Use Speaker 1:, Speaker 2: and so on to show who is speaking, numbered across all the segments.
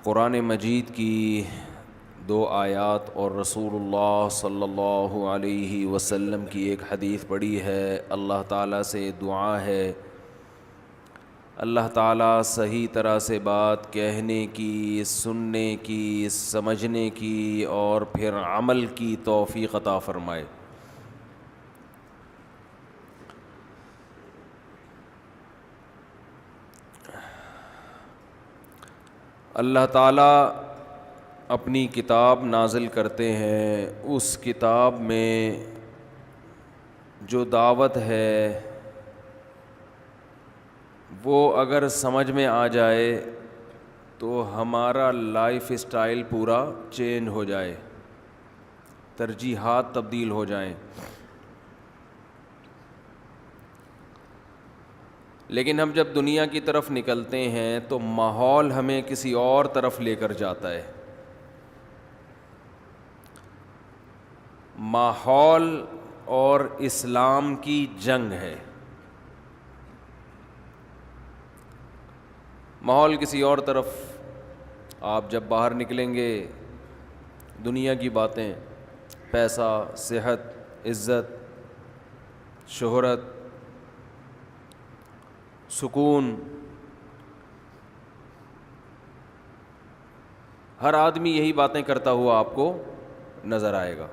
Speaker 1: قرآن مجید کی دو آیات اور رسول اللہ صلی اللہ علیہ وسلم کی ایک حدیث پڑھی ہے۔ اللہ تعالیٰ سے دعا ہے اللہ تعالیٰ صحیح طرح سے بات کہنے کی، سننے کی، سمجھنے کی اور پھر عمل کی توفیق عطا فرمائے۔ اللہ تعالیٰ اپنی کتاب نازل کرتے ہیں، اس کتاب میں جو دعوت ہے وہ اگر سمجھ میں آ جائے تو ہمارا لائف اسٹائل پورا چینج ہو جائے، ترجیحات تبدیل ہو جائیں۔ لیکن ہم جب دنیا کی طرف نکلتے ہیں تو ماحول ہمیں کسی اور طرف لے کر جاتا ہے۔ ماحول اور اسلام کی جنگ ہے۔ ماحول کسی اور طرف، آپ جب باہر نکلیں گے دنیا کی باتیں، پیسہ، صحت، عزت، شہرت، سکون، ہر آدمی یہی باتیں کرتا ہوا آپ کو نظر آئے گا۔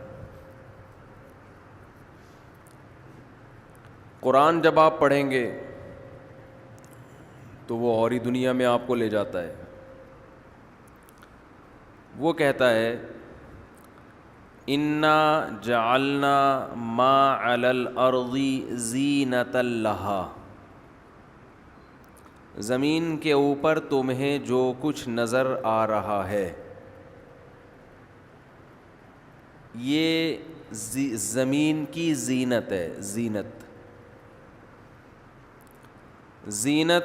Speaker 1: قرآن جب آپ پڑھیں گے تو وہ اور ہی دنیا میں آپ کو لے جاتا ہے۔ وہ کہتا ہے اِنَّا جَعَلْنَا مَا عَلَى الْأَرْضِ زِینَةً لَهَا، زمین کے اوپر تمہیں جو کچھ نظر آ رہا ہے یہ زمین کی زینت ہے۔ زینت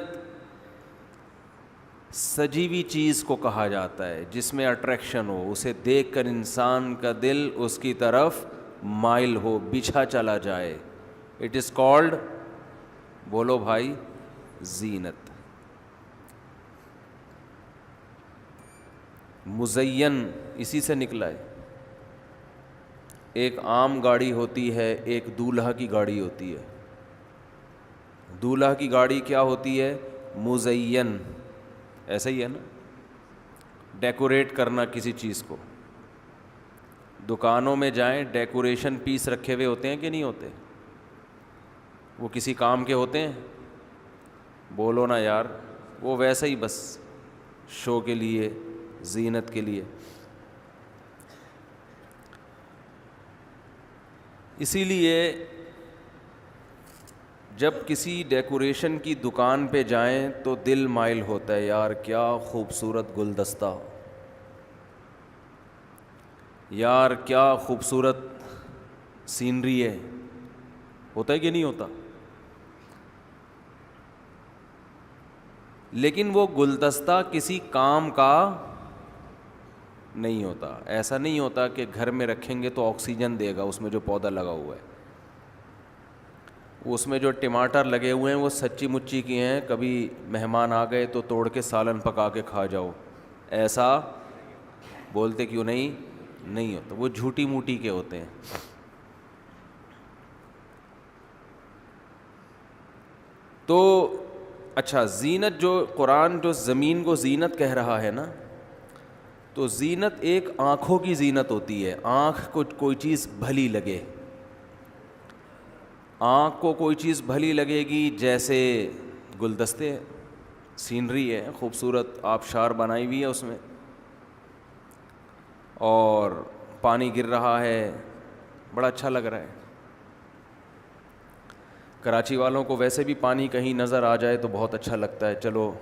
Speaker 1: سجی ہوئی چیز کو کہا جاتا ہے جس میں اٹریکشن ہو، اسے دیکھ کر انسان کا دل اس کی طرف مائل ہو، بچھا چلا جائے۔ اٹ از کالڈ، بولو بھائی، زینت۔ مزین اسی سے نکلا ہے۔ ایک عام گاڑی ہوتی ہے، ایک دولہا کی گاڑی ہوتی ہے۔ دولہا کی گاڑی کیا ہوتی ہے؟ مزین، ایسا ہی ہے نا، ڈیکوریٹ کرنا کسی چیز کو۔ دکانوں میں جائیں، ڈیکوریشن پیس رکھے ہوئے ہوتے ہیں کہ نہیں ہوتے؟ وہ کسی کام کے ہوتے ہیں؟ بولو نا یار، وہ ویسے ہی بس شو کے لیے، زینت کے لیے۔ اسی لیے جب کسی ڈیکوریشن کی دکان پہ جائیں تو دل مائل ہوتا ہے، یار کیا خوبصورت گلدستہ، یار کیا خوبصورت سینری ہے۔ ہوتا ہے کہ نہیں ہوتا؟ لیکن وہ گلدستہ کسی کام کا نہیں ہوتا۔ ایسا نہیں ہوتا کہ گھر میں رکھیں گے تو آکسیجن دے گا اس میں جو پودا لگا ہوا ہے۔ اس میں جو ٹماٹر لگے ہوئے ہیں وہ سچی مچی کی ہیں، کبھی مہمان آ گئے تو توڑ کے سالن پکا کے کھا جاؤ، ایسا بولتے کیوں نہیں ہوتا۔ وہ جھوٹی موٹی کے ہوتے ہیں۔ تو اچھا، زینت جو قرآن جو زمین کو زینت کہہ رہا ہے نا، تو زینت ایک آنکھوں کی زینت ہوتی ہے۔ آنکھ کو کوئی چیز بھلی لگے، آنکھ کو کوئی چیز بھلی لگے گی، جیسے گلدستے، سینری ہے خوبصورت، آبشار بنائی ہوئی ہے اس میں، اور پانی گر رہا ہے، بڑا اچھا لگ رہا ہے۔ کراچی والوں کو ویسے بھی پانی کہیں نظر آ جائے تو بہت اچھا لگتا ہے، چلو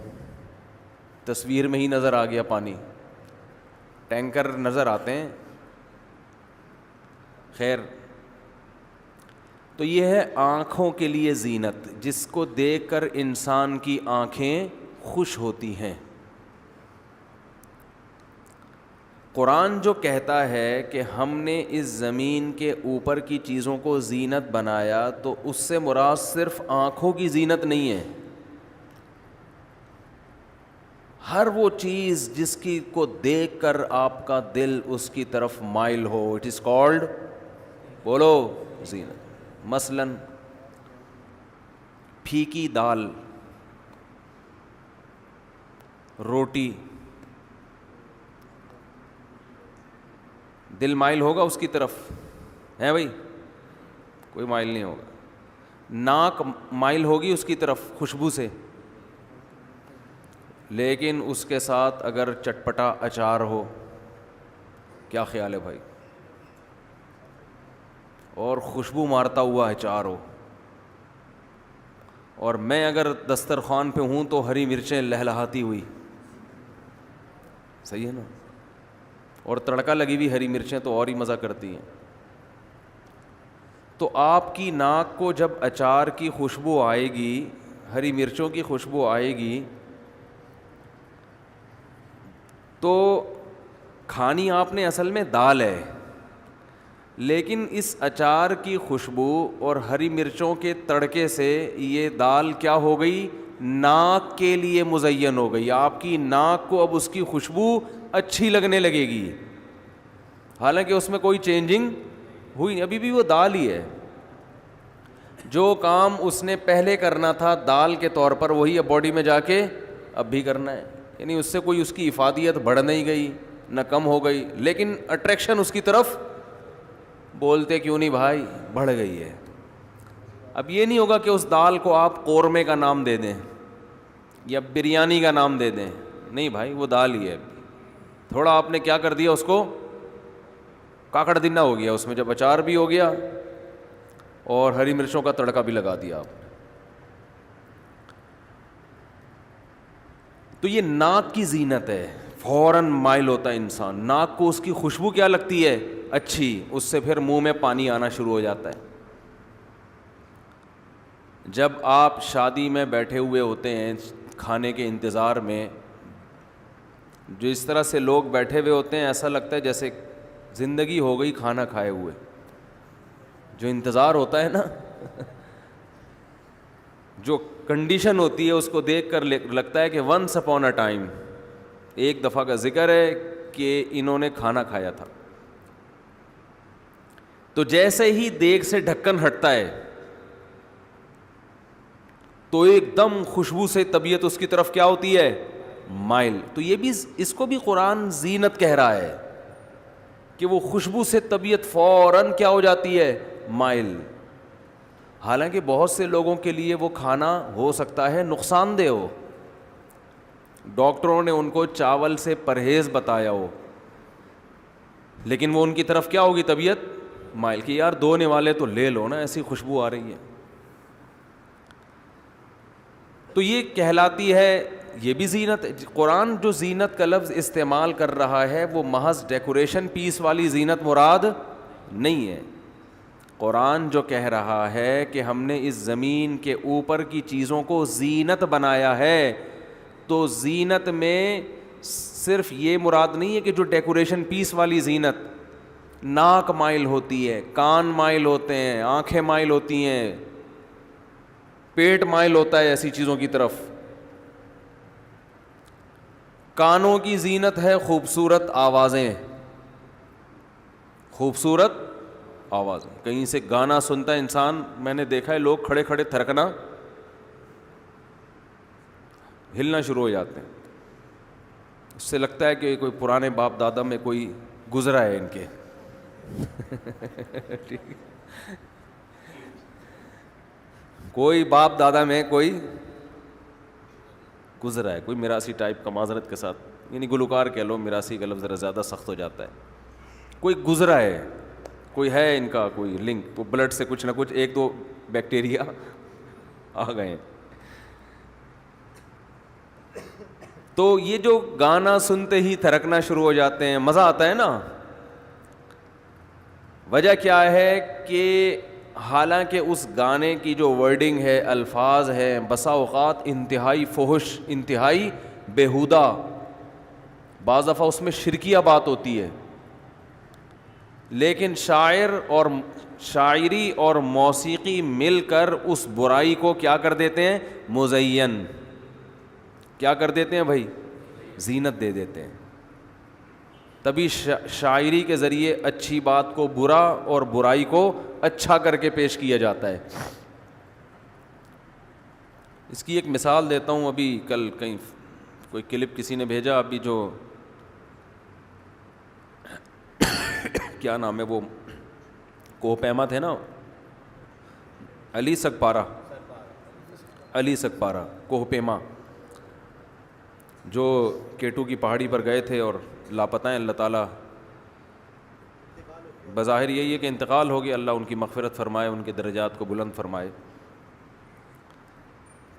Speaker 1: تصویر میں ہی نظر آ گیا پانی، ٹینکر نظر آتے ہیں، خیر۔ تو یہ ہے آنکھوں کے لیے زینت، جس کو دیکھ کر انسان کی آنکھیں خوش ہوتی ہیں۔ قرآن جو کہتا ہے کہ ہم نے اس زمین کے اوپر کی چیزوں کو زینت بنایا، تو اس سے مراد صرف آنکھوں کی زینت نہیں ہے، ہر وہ چیز جس کی کو دیکھ کر آپ کا دل اس کی طرف مائل ہو, اٹ از کالڈ, بولو, زینت. مثلاً پھیکی دال, روٹی, دل مائل ہوگا اس کی طرف, ہے بھائی؟ کوئی مائل نہیں ہوگا. ناک مائل ہوگی اس کی طرف خوشبو سے, لیکن اس کے ساتھ اگر چٹپٹا اچار ہو, کیا خیال ہے بھائی؟ اور خوشبو مارتا ہوا اچار ہو, اور میں اگر دسترخوان پہ ہوں تو ہری مرچیں لہلہاتی ہوئی, صحیح ہے نا, اور تڑکا لگی ہوئی ہری مرچیں تو اور ہی مزہ کرتی ہیں. تو آپ کی ناک کو جب اچار کی خوشبو آئے گی, ہری مرچوں کی خوشبو آئے گی, تو کھانی آپ نے اصل میں دال ہے, لیکن اس اچار کی خوشبو اور ہری مرچوں کے تڑکے سے یہ دال کیا ہو گئی؟ ناک کے لیے مزین ہو گئی. آپ کی ناک کو اب اس کی خوشبو اچھی لگنے لگے گی, حالانکہ اس میں کوئی چینجنگ ہوئی نہیں, ابھی بھی وہ دال ہی ہے. جو کام اس نے پہلے کرنا تھا دال کے طور پر, وہی اب باڈی میں جا کے اب بھی کرنا ہے. یعنی اس سے کوئی اس کی افادیت بڑھ نہیں گئی نہ کم ہو گئی, لیکن اٹریکشن اس کی طرف, بولتے کیوں نہیں بھائی, بڑھ گئی ہے. اب یہ نہیں ہوگا کہ اس دال کو آپ قورمے کا نام دے دیں یا بریانی کا نام دے دیں, نہیں بھائی, وہ دال ہی ہے. تھوڑا آپ نے کیا کر دیا, اس کو کاکڑ دینا ہو گیا, اس میں جب اچار بھی ہو گیا اور ہری مرچوں کا تڑکا بھی لگا دیا آپ نے. تو یہ ناک کی زینت ہے, فوراً مائل ہوتا ہے انسان, ناک کو اس کی خوشبو کیا لگتی ہے؟ اچھی, اس سے پھر منہ میں پانی آنا شروع ہو جاتا ہے. جب آپ شادی میں بیٹھے ہوئے ہوتے ہیں کھانے کے انتظار میں, جو اس طرح سے لوگ بیٹھے ہوئے ہوتے ہیں ایسا لگتا ہے جیسے زندگی ہو گئی کھانا کھائے ہوئے. جو انتظار ہوتا ہے نا, جو کنڈیشن ہوتی ہے, اس کو دیکھ کر لگتا ہے کہ ونس اپون اے ٹائم, ایک دفعہ کا ذکر ہے کہ انہوں نے کھانا کھایا تھا. تو جیسے ہی دیگ سے ڈھکن ہٹتا ہے تو ایک دم خوشبو سے طبیعت اس کی طرف کیا ہوتی ہے؟ مائل. تو یہ بھی, اس کو بھی قرآن زینت کہہ رہا ہے کہ وہ خوشبو سے طبیعت فوراً کیا ہو جاتی ہے؟ مائل. حالانکہ بہت سے لوگوں کے لیے وہ کھانا ہو سکتا ہے نقصان دہ ہو, ڈاکٹروں نے ان کو چاول سے پرہیز بتایا ہو, لیکن وہ ان کی طرف کیا ہوگی طبیعت؟ مائل, کہ یار دھونے والے تو لے لو نا, ایسی خوشبو آ رہی ہے. تو یہ کہلاتی ہے, یہ بھی زینت. قرآن جو زینت کا لفظ استعمال کر رہا ہے وہ محض ڈیکوریشن پیس والی زینت مراد نہیں ہے. قرآن جو کہہ رہا ہے کہ ہم نے اس زمین کے اوپر کی چیزوں کو زینت بنایا ہے, تو زینت میں صرف یہ مراد نہیں ہے کہ جو ڈیکوریشن پیس والی زینت, ناک مائل ہوتی ہے, کان مائل ہوتے ہیں, آنکھیں مائل ہوتی ہیں, پیٹ مائل ہوتا ہے ایسی چیزوں کی طرف. کانوں کی زینت ہے خوبصورت آوازیں, خوبصورت آوازیں. کہیں سے گانا سنتا ہے انسان, میں نے دیکھا ہے لوگ کھڑے کھڑے تھرکنا, ہلنا شروع ہو جاتے ہیں, اس سے لگتا ہے کہ کوئی پرانے باپ دادا میں کوئی گزرا ہے ان کے. کوئی باپ دادا میں کوئی گزرا ہے, کوئی میراثی ٹائپ کا, معذرت کے ساتھ, یعنی گلوکار کہہ لو, میراثی کا لفظ ذرا زیادہ سخت ہو جاتا ہے. کوئی گزرا ہے, کوئی ہے ان کا کوئی لنک, وہ بلڈ سے کچھ نہ کچھ ایک دو بیکٹیریا آ گئے. تو یہ جو گانا سنتے ہی تھرکنا شروع ہو جاتے ہیں, مزہ آتا ہے نا. وجہ کیا ہے کہ حالانکہ اس گانے کی جو ورڈنگ ہے, الفاظ ہے, بسا اوقات انتہائی فحش, انتہائی بیہودہ, بعض دفعہ اس میں شرکیہ بات ہوتی ہے, لیکن شاعری اور موسیقی مل کر اس برائی کو کیا کر دیتے ہیں؟ مزین. کیا کر دیتے ہیں بھائی؟ زینت دے دیتے ہیں. تبھی شاعری کے ذریعے اچھی بات کو برا اور برائی کو اچھا کر کے پیش کیا جاتا ہے. اس کی ایک مثال دیتا ہوں. ابھی کل کہیں کوئی کلپ کسی نے بھیجا, ابھی جو کیا نام ہے وہ کوہ پیما تھے نا, علی سگپارہ کوہ پیما, جو کیٹو کی پہاڑی پر گئے تھے اور لاپتہ ہیں. اللہ تعالیٰ بظاہر یہی ہے کہ انتقال ہو گیا, اللہ ان کی مغفرت فرمائے, ان کے درجات کو بلند فرمائے.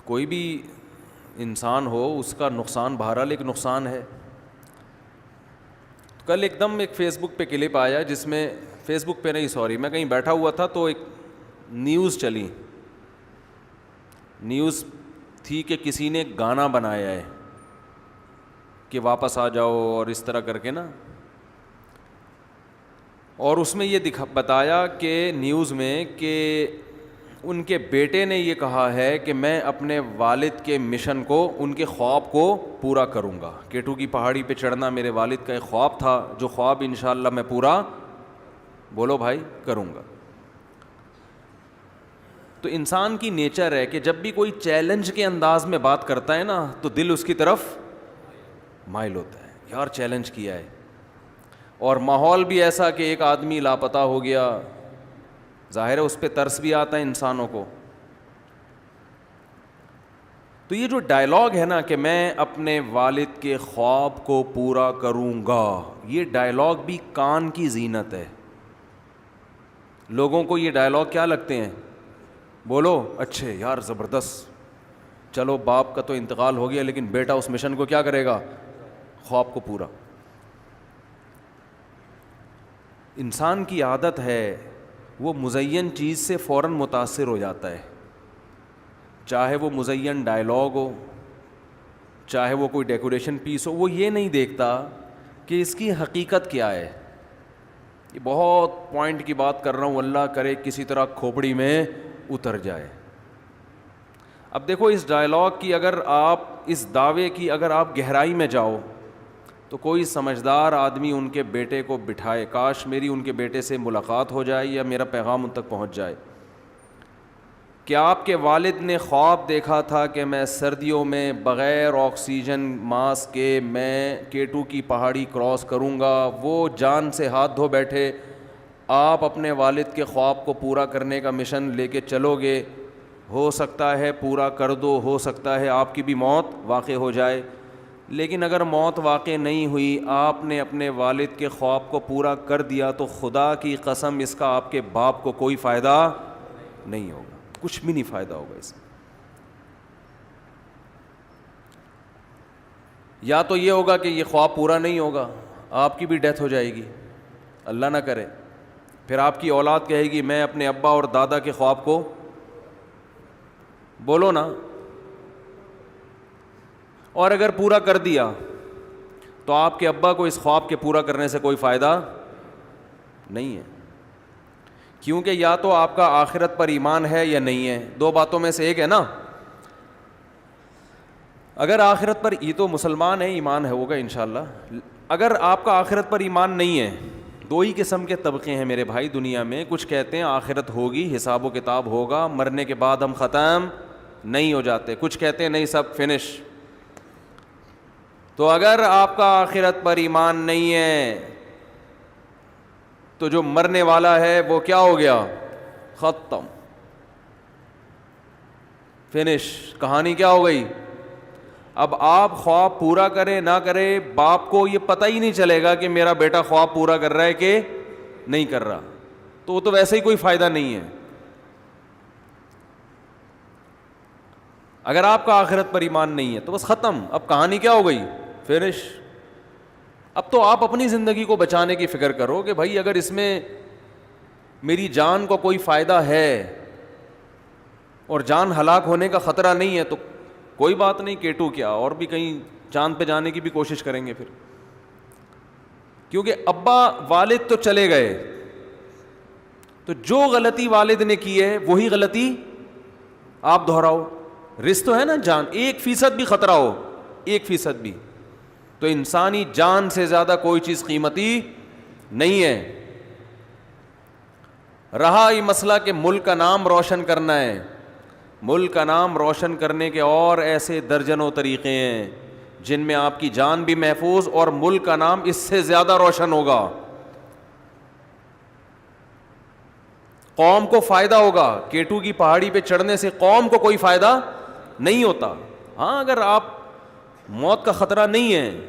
Speaker 1: کوئی بھی انسان ہو اس کا نقصان بہرحال ایک نقصان ہے. کل ایک دم ایک فیس بک پہ کلپ آیا جس میں, فیس بک پہ نہیں سوری, میں کہیں بیٹھا ہوا تھا تو ایک نیوز چلی, نیوز تھی کہ کسی نے گانا بنایا ہے کہ واپس آ جاؤ اور اس طرح کر کے نا, اور اس میں یہ بتایا کہ نیوز میں کہ ان کے بیٹے نے یہ کہا ہے کہ میں اپنے والد کے مشن کو, ان کے خواب کو پورا کروں گا. کیٹو کی پہاڑی پہ چڑھنا میرے والد کا ایک خواب تھا, جو خواب انشاءاللہ میں پورا, بولو بھائی, کروں گا. تو انسان کی نیچر ہے کہ جب بھی کوئی چیلنج کے انداز میں بات کرتا ہے نا تو دل اس کی طرف مائل ہوتا ہے, یار چیلنج کیا ہے. اور ماحول بھی ایسا کہ ایک آدمی لاپتہ ہو گیا, ظاہر ہے اس پہ ترس بھی آتا ہے انسانوں کو. تو یہ جو ڈائلاگ ہے نا کہ میں اپنے والد کے خواب کو پورا کروں گا, یہ ڈائلاگ بھی کان کی زینت ہے. لوگوں کو یہ ڈائلاگ کیا لگتے ہیں, بولو اچھے یار زبردست, چلو باپ کا تو انتقال ہو گیا لیکن بیٹا اس مشن کو کیا کرے گا, خواب کو پورا. انسان کی عادت ہے وہ مزین چیز سے فوراً متاثر ہو جاتا ہے, چاہے وہ مزین ڈائلاگ ہو, چاہے وہ کوئی ڈیکوریشن پیس ہو. وہ یہ نہیں دیکھتا کہ اس کی حقیقت کیا ہے. یہ بہت پوائنٹ کی بات کر رہا ہوں, اللہ کرے کسی طرح کھوپڑی میں اتر جائے. اب دیکھو اس ڈائلاگ کی اگر آپ, اس دعوے کی اگر آپ گہرائی میں جاؤ تو کوئی سمجھدار آدمی ان کے بیٹے کو بٹھائے, کاش میری ان کے بیٹے سے ملاقات ہو جائے یا میرا پیغام ان تک پہنچ جائے کہ آپ کے والد نے خواب دیکھا تھا کہ میں سردیوں میں بغیر آکسیجن ماسک کے میں کیٹو کی پہاڑی کراس کروں گا. وہ جان سے ہاتھ دھو بیٹھے, آپ اپنے والد کے خواب کو پورا کرنے کا مشن لے کے چلو گے, ہو سکتا ہے پورا کر دو, ہو سکتا ہے آپ کی بھی موت واقع ہو جائے. لیکن اگر موت واقع نہیں ہوئی, آپ نے اپنے والد کے خواب کو پورا کر دیا, تو خدا کی قسم اس کا آپ کے باپ کو کوئی فائدہ نہیں ہوگا, کچھ بھی نہیں فائدہ ہوگا اس میں. یا تو یہ ہوگا کہ یہ خواب پورا نہیں ہوگا, آپ کی بھی ڈیتھ ہو جائے گی, اللہ نہ کرے. پھر آپ کی اولاد کہے گی میں اپنے ابا اور دادا کے خواب کو, بولو نا. اور اگر پورا کر دیا تو آپ کے ابا کو اس خواب کے پورا کرنے سے کوئی فائدہ نہیں ہے, کیونکہ یا تو آپ کا آخرت پر ایمان ہے یا نہیں ہے, دو باتوں میں سے ایک ہے نا. اگر آخرت پر, یہ تو مسلمان ہے, ایمان ہے ہوگا انشاءاللہ. اگر آپ کا آخرت پر ایمان نہیں ہے, دو ہی قسم کے طبقے ہیں میرے بھائی دنیا میں. کچھ کہتے ہیں آخرت ہوگی, حساب و کتاب ہوگا, مرنے کے بعد ہم ختم نہیں ہو جاتے. کچھ کہتے ہیں نہیں سب فنش. تو اگر آپ کا آخرت پر ایمان نہیں ہے تو جو مرنے والا ہے وہ کیا ہو گیا, ختم, فنش, کہانی کیا ہو گئی. اب آپ خواب پورا کرے نہ کرے, باپ کو یہ پتہ ہی نہیں چلے گا کہ میرا بیٹا خواب پورا کر رہا ہے کہ نہیں کر رہا, تو وہ تو ویسے ہی کوئی فائدہ نہیں ہے. اگر آپ کا آخرت پر ایمان نہیں ہے تو بس ختم, اب کہانی کیا ہو گئی, فنش. اب تو آپ اپنی زندگی کو بچانے کی فکر کرو کہ بھائی اگر اس میں میری جان کو کوئی فائدہ ہے اور جان ہلاک ہونے کا خطرہ نہیں ہے تو کوئی بات نہیں, کیٹو کیا اور بھی کہیں چاند پہ جانے کی بھی کوشش کریں گے پھر. کیونکہ ابا والد تو چلے گئے, تو جو غلطی والد نے کی ہے وہی غلطی آپ دہراؤ. رسک تو ہے نا جان, 1% بھی خطرہ ہو, 1% بھی, تو انسانی جان سے زیادہ کوئی چیز قیمتی نہیں ہے. رہا یہ مسئلہ کہ ملک کا نام روشن کرنا ہے, ملک کا نام روشن کرنے کے اور ایسے درجنوں طریقے ہیں جن میں آپ کی جان بھی محفوظ اور ملک کا نام اس سے زیادہ روشن ہوگا. قوم کو فائدہ ہوگا. کیٹو کی پہاڑی پہ چڑھنے سے قوم کو کوئی فائدہ نہیں ہوتا. ہاں اگر آپ موت کا خطرہ نہیں ہے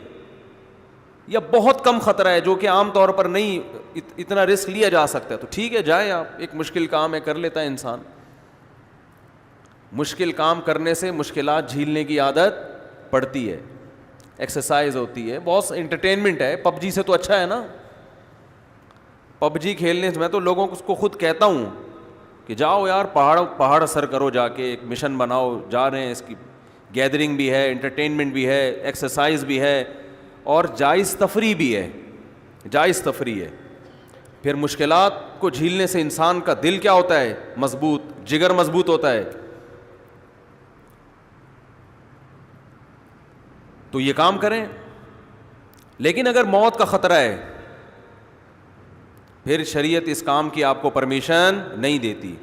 Speaker 1: یا بہت کم خطرہ ہے جو کہ عام طور پر نہیں اتنا رسک لیا جا سکتا ہے تو ٹھیک ہے جائیں آپ, ایک مشکل کام ہے کر لیتا ہے انسان. مشکل کام کرنے سے مشکلات جھیلنے کی عادت پڑتی ہے, ایکسرسائز ہوتی ہے, بہت انٹرٹینمنٹ ہے. پب جی سے تو اچھا ہے نا. پب جی کھیلنے سے میں تو لوگوں کو خود کہتا ہوں کہ جاؤ یار پہاڑ سر کرو, جا کے ایک مشن بناؤ. جا رہے ہیں, اس کی گیدرنگ بھی ہے, انٹرٹینمنٹ بھی ہے, ایکسرسائز بھی ہے اور جائز تفریح بھی ہے. جائز تفریح ہے. پھر مشکلات کو جھیلنے سے انسان کا دل کیا ہوتا ہے, مضبوط, جگر مضبوط ہوتا ہے. تو یہ کام کریں. لیکن اگر موت کا خطرہ ہے پھر شریعت اس کام کی آپ کو پرمیشن نہیں دیتی.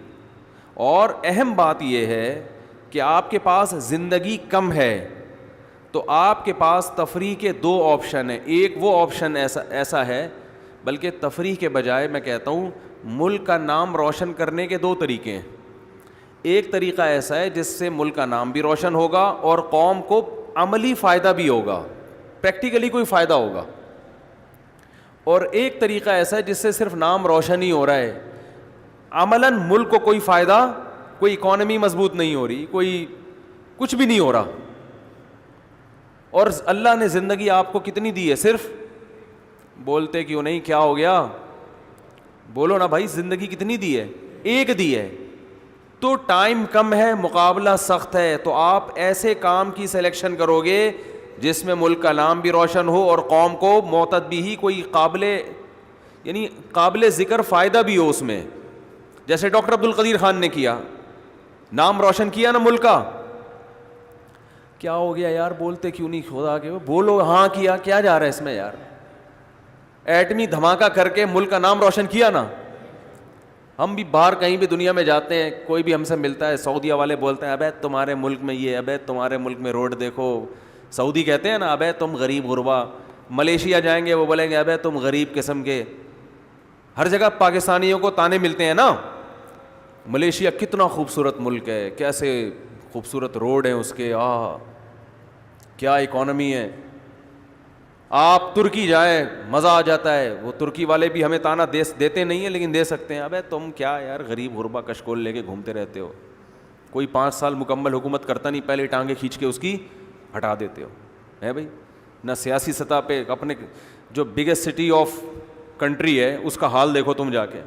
Speaker 1: اور اہم بات یہ ہے کہ آپ کے پاس زندگی کم ہے تو آپ کے پاس تفریح کے دو آپشن ہیں. ایک وہ آپشن ایسا ہے, بلکہ تفریح کے بجائے میں کہتا ہوں ملک کا نام روشن کرنے کے دو طریقے ہیں. ایک طریقہ ایسا ہے جس سے ملک کا نام بھی روشن ہوگا اور قوم کو عملی فائدہ بھی ہوگا, پریکٹیکلی کوئی فائدہ ہوگا. اور ایک طریقہ ایسا ہے جس سے صرف نام روشن ہی ہو رہا ہے, عملاً ملک کو کوئی فائدہ, کوئی اکانومی مضبوط نہیں ہو رہی, کوئی کچھ بھی نہیں ہو رہا. اور اللہ نے زندگی آپ کو کتنی دی ہے؟ صرف بولتے کیوں نہیں, کیا ہو گیا بولو نا بھائی, زندگی کتنی دی ہے؟ ایک دی ہے. تو ٹائم کم ہے, مقابلہ سخت ہے, تو آپ ایسے کام کی سلیکشن کرو گے جس میں ملک کا نام بھی روشن ہو اور قوم کو معتدی ہی کوئی قابل ذکر فائدہ بھی ہو اس میں. جیسے ڈاکٹر عبد القدیر خان نے کیا, نام روشن کیا نا ملک کا. کیا ہو گیا یار, بولتے کیوں نہیں, خدا کے بولو. ہاں کیا, کیا جا رہا ہے اس میں یار؟ ایٹمی دھماکہ کر کے ملک کا نام روشن کیا نا. ہم بھی باہر کہیں بھی دنیا میں جاتے ہیں, کوئی بھی ہم سے ملتا ہے, سعودیہ والے بولتے ہیں ابے تمہارے ملک میں یہ, ابے تمہارے ملک میں روڈ دیکھو. سعودی کہتے ہیں نا ابے تم غریب غربا. ملیشیا جائیں گے وہ بولیں گے ابے تم غریب قسم کے. ہر جگہ پاکستانیوں کو تانے ملتے ہیں نا. ملیشیا کتنا خوبصورت ملک ہے, کیسے خوبصورت روڈ ہیں اس کے, کیا اکانومی ہے. آپ ترکی جائیں مزہ آ جاتا ہے. وہ ترکی والے بھی ہمیں تانا دیتے نہیں ہیں لیکن دے سکتے ہیں, ابے تم کیا یار غریب غربا کشکول لے کے گھومتے رہتے ہو. کوئی 5 سال مکمل حکومت کرتا نہیں, پہلے ٹانگیں کھینچ کے اس کی ہٹا دیتے ہو. ہے بھائی, نہ سیاسی سطح پہ اپنے جو بگیسٹ سٹی آف کنٹری ہے اس کا حال دیکھو تم جا کے.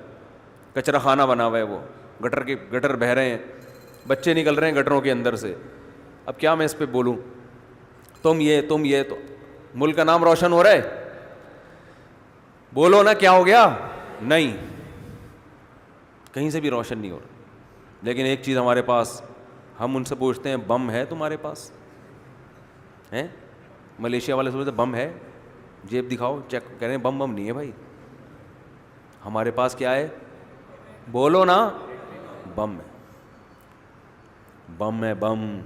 Speaker 1: کچرا خانہ بنا ہوا ہے, وہ گٹر بہہ رہے ہیں, بچے نکل رہے ہیں گٹروں کے اندر سے. اب کیا میں اس پہ بولوں, تم یہ تو ملک کا نام روشن ہو رہا ہے. بولو نا کیا ہو گیا؟ نہیں, کہیں سے بھی روشن نہیں ہو رہا. لیکن ایک چیز ہمارے پاس, ہم ان سے پوچھتے ہیں بم ہے تمہارے پاس؟ ہیں ملیشیا والے سے بولتے بم ہے, جیب دکھاؤ, چیک کہہ رہے ہیں بم نہیں ہے بھائی. ہمارے پاس کیا ہے؟ بولو نا, بم ہے. بم ہے, بم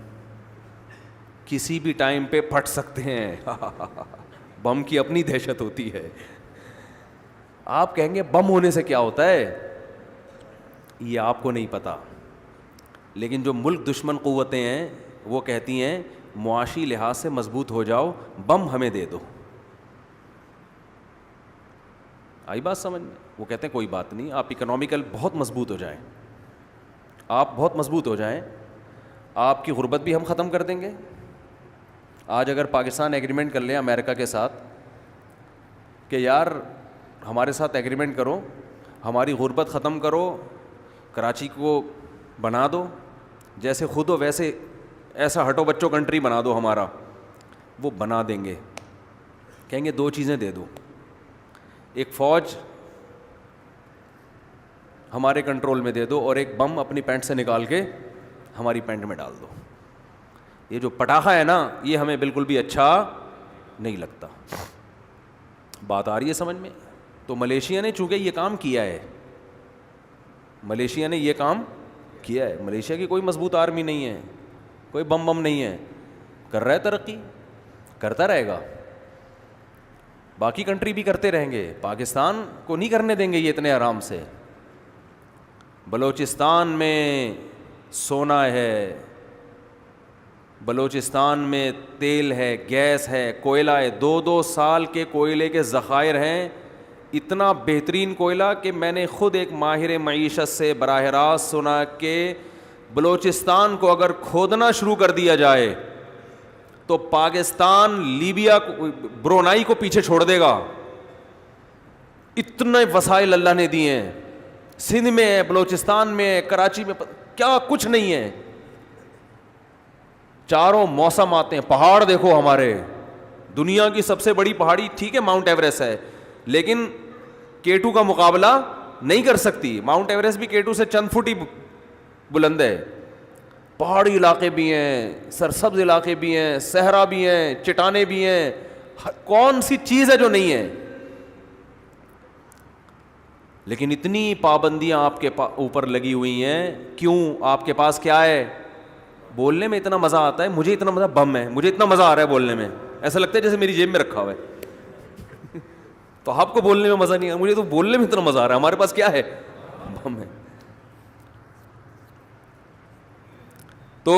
Speaker 1: کسی بھی ٹائم پہ پھٹ سکتے ہیں. بم کی اپنی دہشت ہوتی ہے. آپ کہیں گے بم ہونے سے کیا ہوتا ہے, یہ آپ کو نہیں پتا. لیکن جو ملک دشمن قوتیں ہیں وہ کہتی ہیں معاشی لحاظ سے مضبوط ہو جاؤ, بم ہمیں دے دو. آئی بات سمجھ میں؟ وہ کہتے ہیں کوئی بات نہیں, آپ اکنامیکل بہت مضبوط ہو جائیں, آپ بہت مضبوط ہو جائیں, آپ کی غربت بھی ہم ختم کر دیں گے. آج اگر پاکستان ایگریمنٹ کر لیں امریکہ کے ساتھ کہ یار ہمارے ساتھ ایگریمنٹ کرو, ہماری غربت ختم کرو, کراچی کو بنا دو جیسے خود ہو ویسے, ایسا ہٹو بچوں کنٹری بنا دو ہمارا, وہ بنا دیں گے. کہیں گے 2 چیزیں دے دو, ایک فوج ہمارے کنٹرول میں دے دو اور ایک بم اپنی پینٹ سے نکال کے ہماری پینٹ میں ڈال دو. یہ جو پٹاخہ ہے نا یہ ہمیں بالکل بھی اچھا نہیں لگتا. بات آ رہی ہے سمجھ میں؟ تو ملیشیا نے چونکہ یہ کام کیا ہے، ملیشیا نے یہ کام کیا ہے. ملیشیا کی کوئی مضبوط آرمی نہیں ہے، کوئی بم نہیں ہے، کر رہا ہے ترقی، کرتا رہے گا. باقی کنٹری بھی کرتے رہیں گے، پاکستان کو نہیں کرنے دیں گے یہ اتنے آرام سے. بلوچستان میں سونا ہے، بلوچستان میں تیل ہے، گیس ہے، کوئلہ ہے، 2 سال کے کوئلے کے ذخائر ہیں. اتنا بہترین کوئلہ کہ میں نے خود ایک ماہر معیشت سے براہ راست سنا کہ بلوچستان کو اگر کھودنا شروع کر دیا جائے تو پاکستان لیبیا برونائی کو پیچھے چھوڑ دے گا. اتنے وسائل اللہ نے دیے ہیں. سندھ میں ہے، بلوچستان میں ہے، کراچی میں، کیا کچھ نہیں ہے. چاروں موسم آتے ہیں. پہاڑ دیکھو ہمارے، دنیا کی سب سے بڑی پہاڑی ٹھیک ہے ماؤنٹ ایوریسٹ ہے، لیکن K2 کا مقابلہ نہیں کر سکتی. ماؤنٹ ایوریسٹ بھی K2 سے چند فٹ ہی بلند ہے. پہاڑی علاقے بھی ہیں، سرسبز علاقے بھی ہیں، صحرا بھی ہیں، چٹانیں بھی ہیں. کون سی چیز ہے جو نہیں ہے؟ لیکن اتنی پابندیاں آپ کے اوپر لگی ہوئی ہیں. کیوں؟ آپ کے پاس کیا ہے؟ بولنے میں اتنا مزہ آتا ہے. مجھے اتنا مزہ، بم ہے، مجھے اتنا مزہ آ رہا ہے بولنے میں، ایسا لگتا ہے جیسے میری جیب میں رکھا ہوا ہے. تو آپ کو بولنے میں مزہ نہیں آ، مجھے تو بولنے میں اتنا مزہ آ رہا ہے. ہمارے پاس کیا ہے؟ بم ہے. تو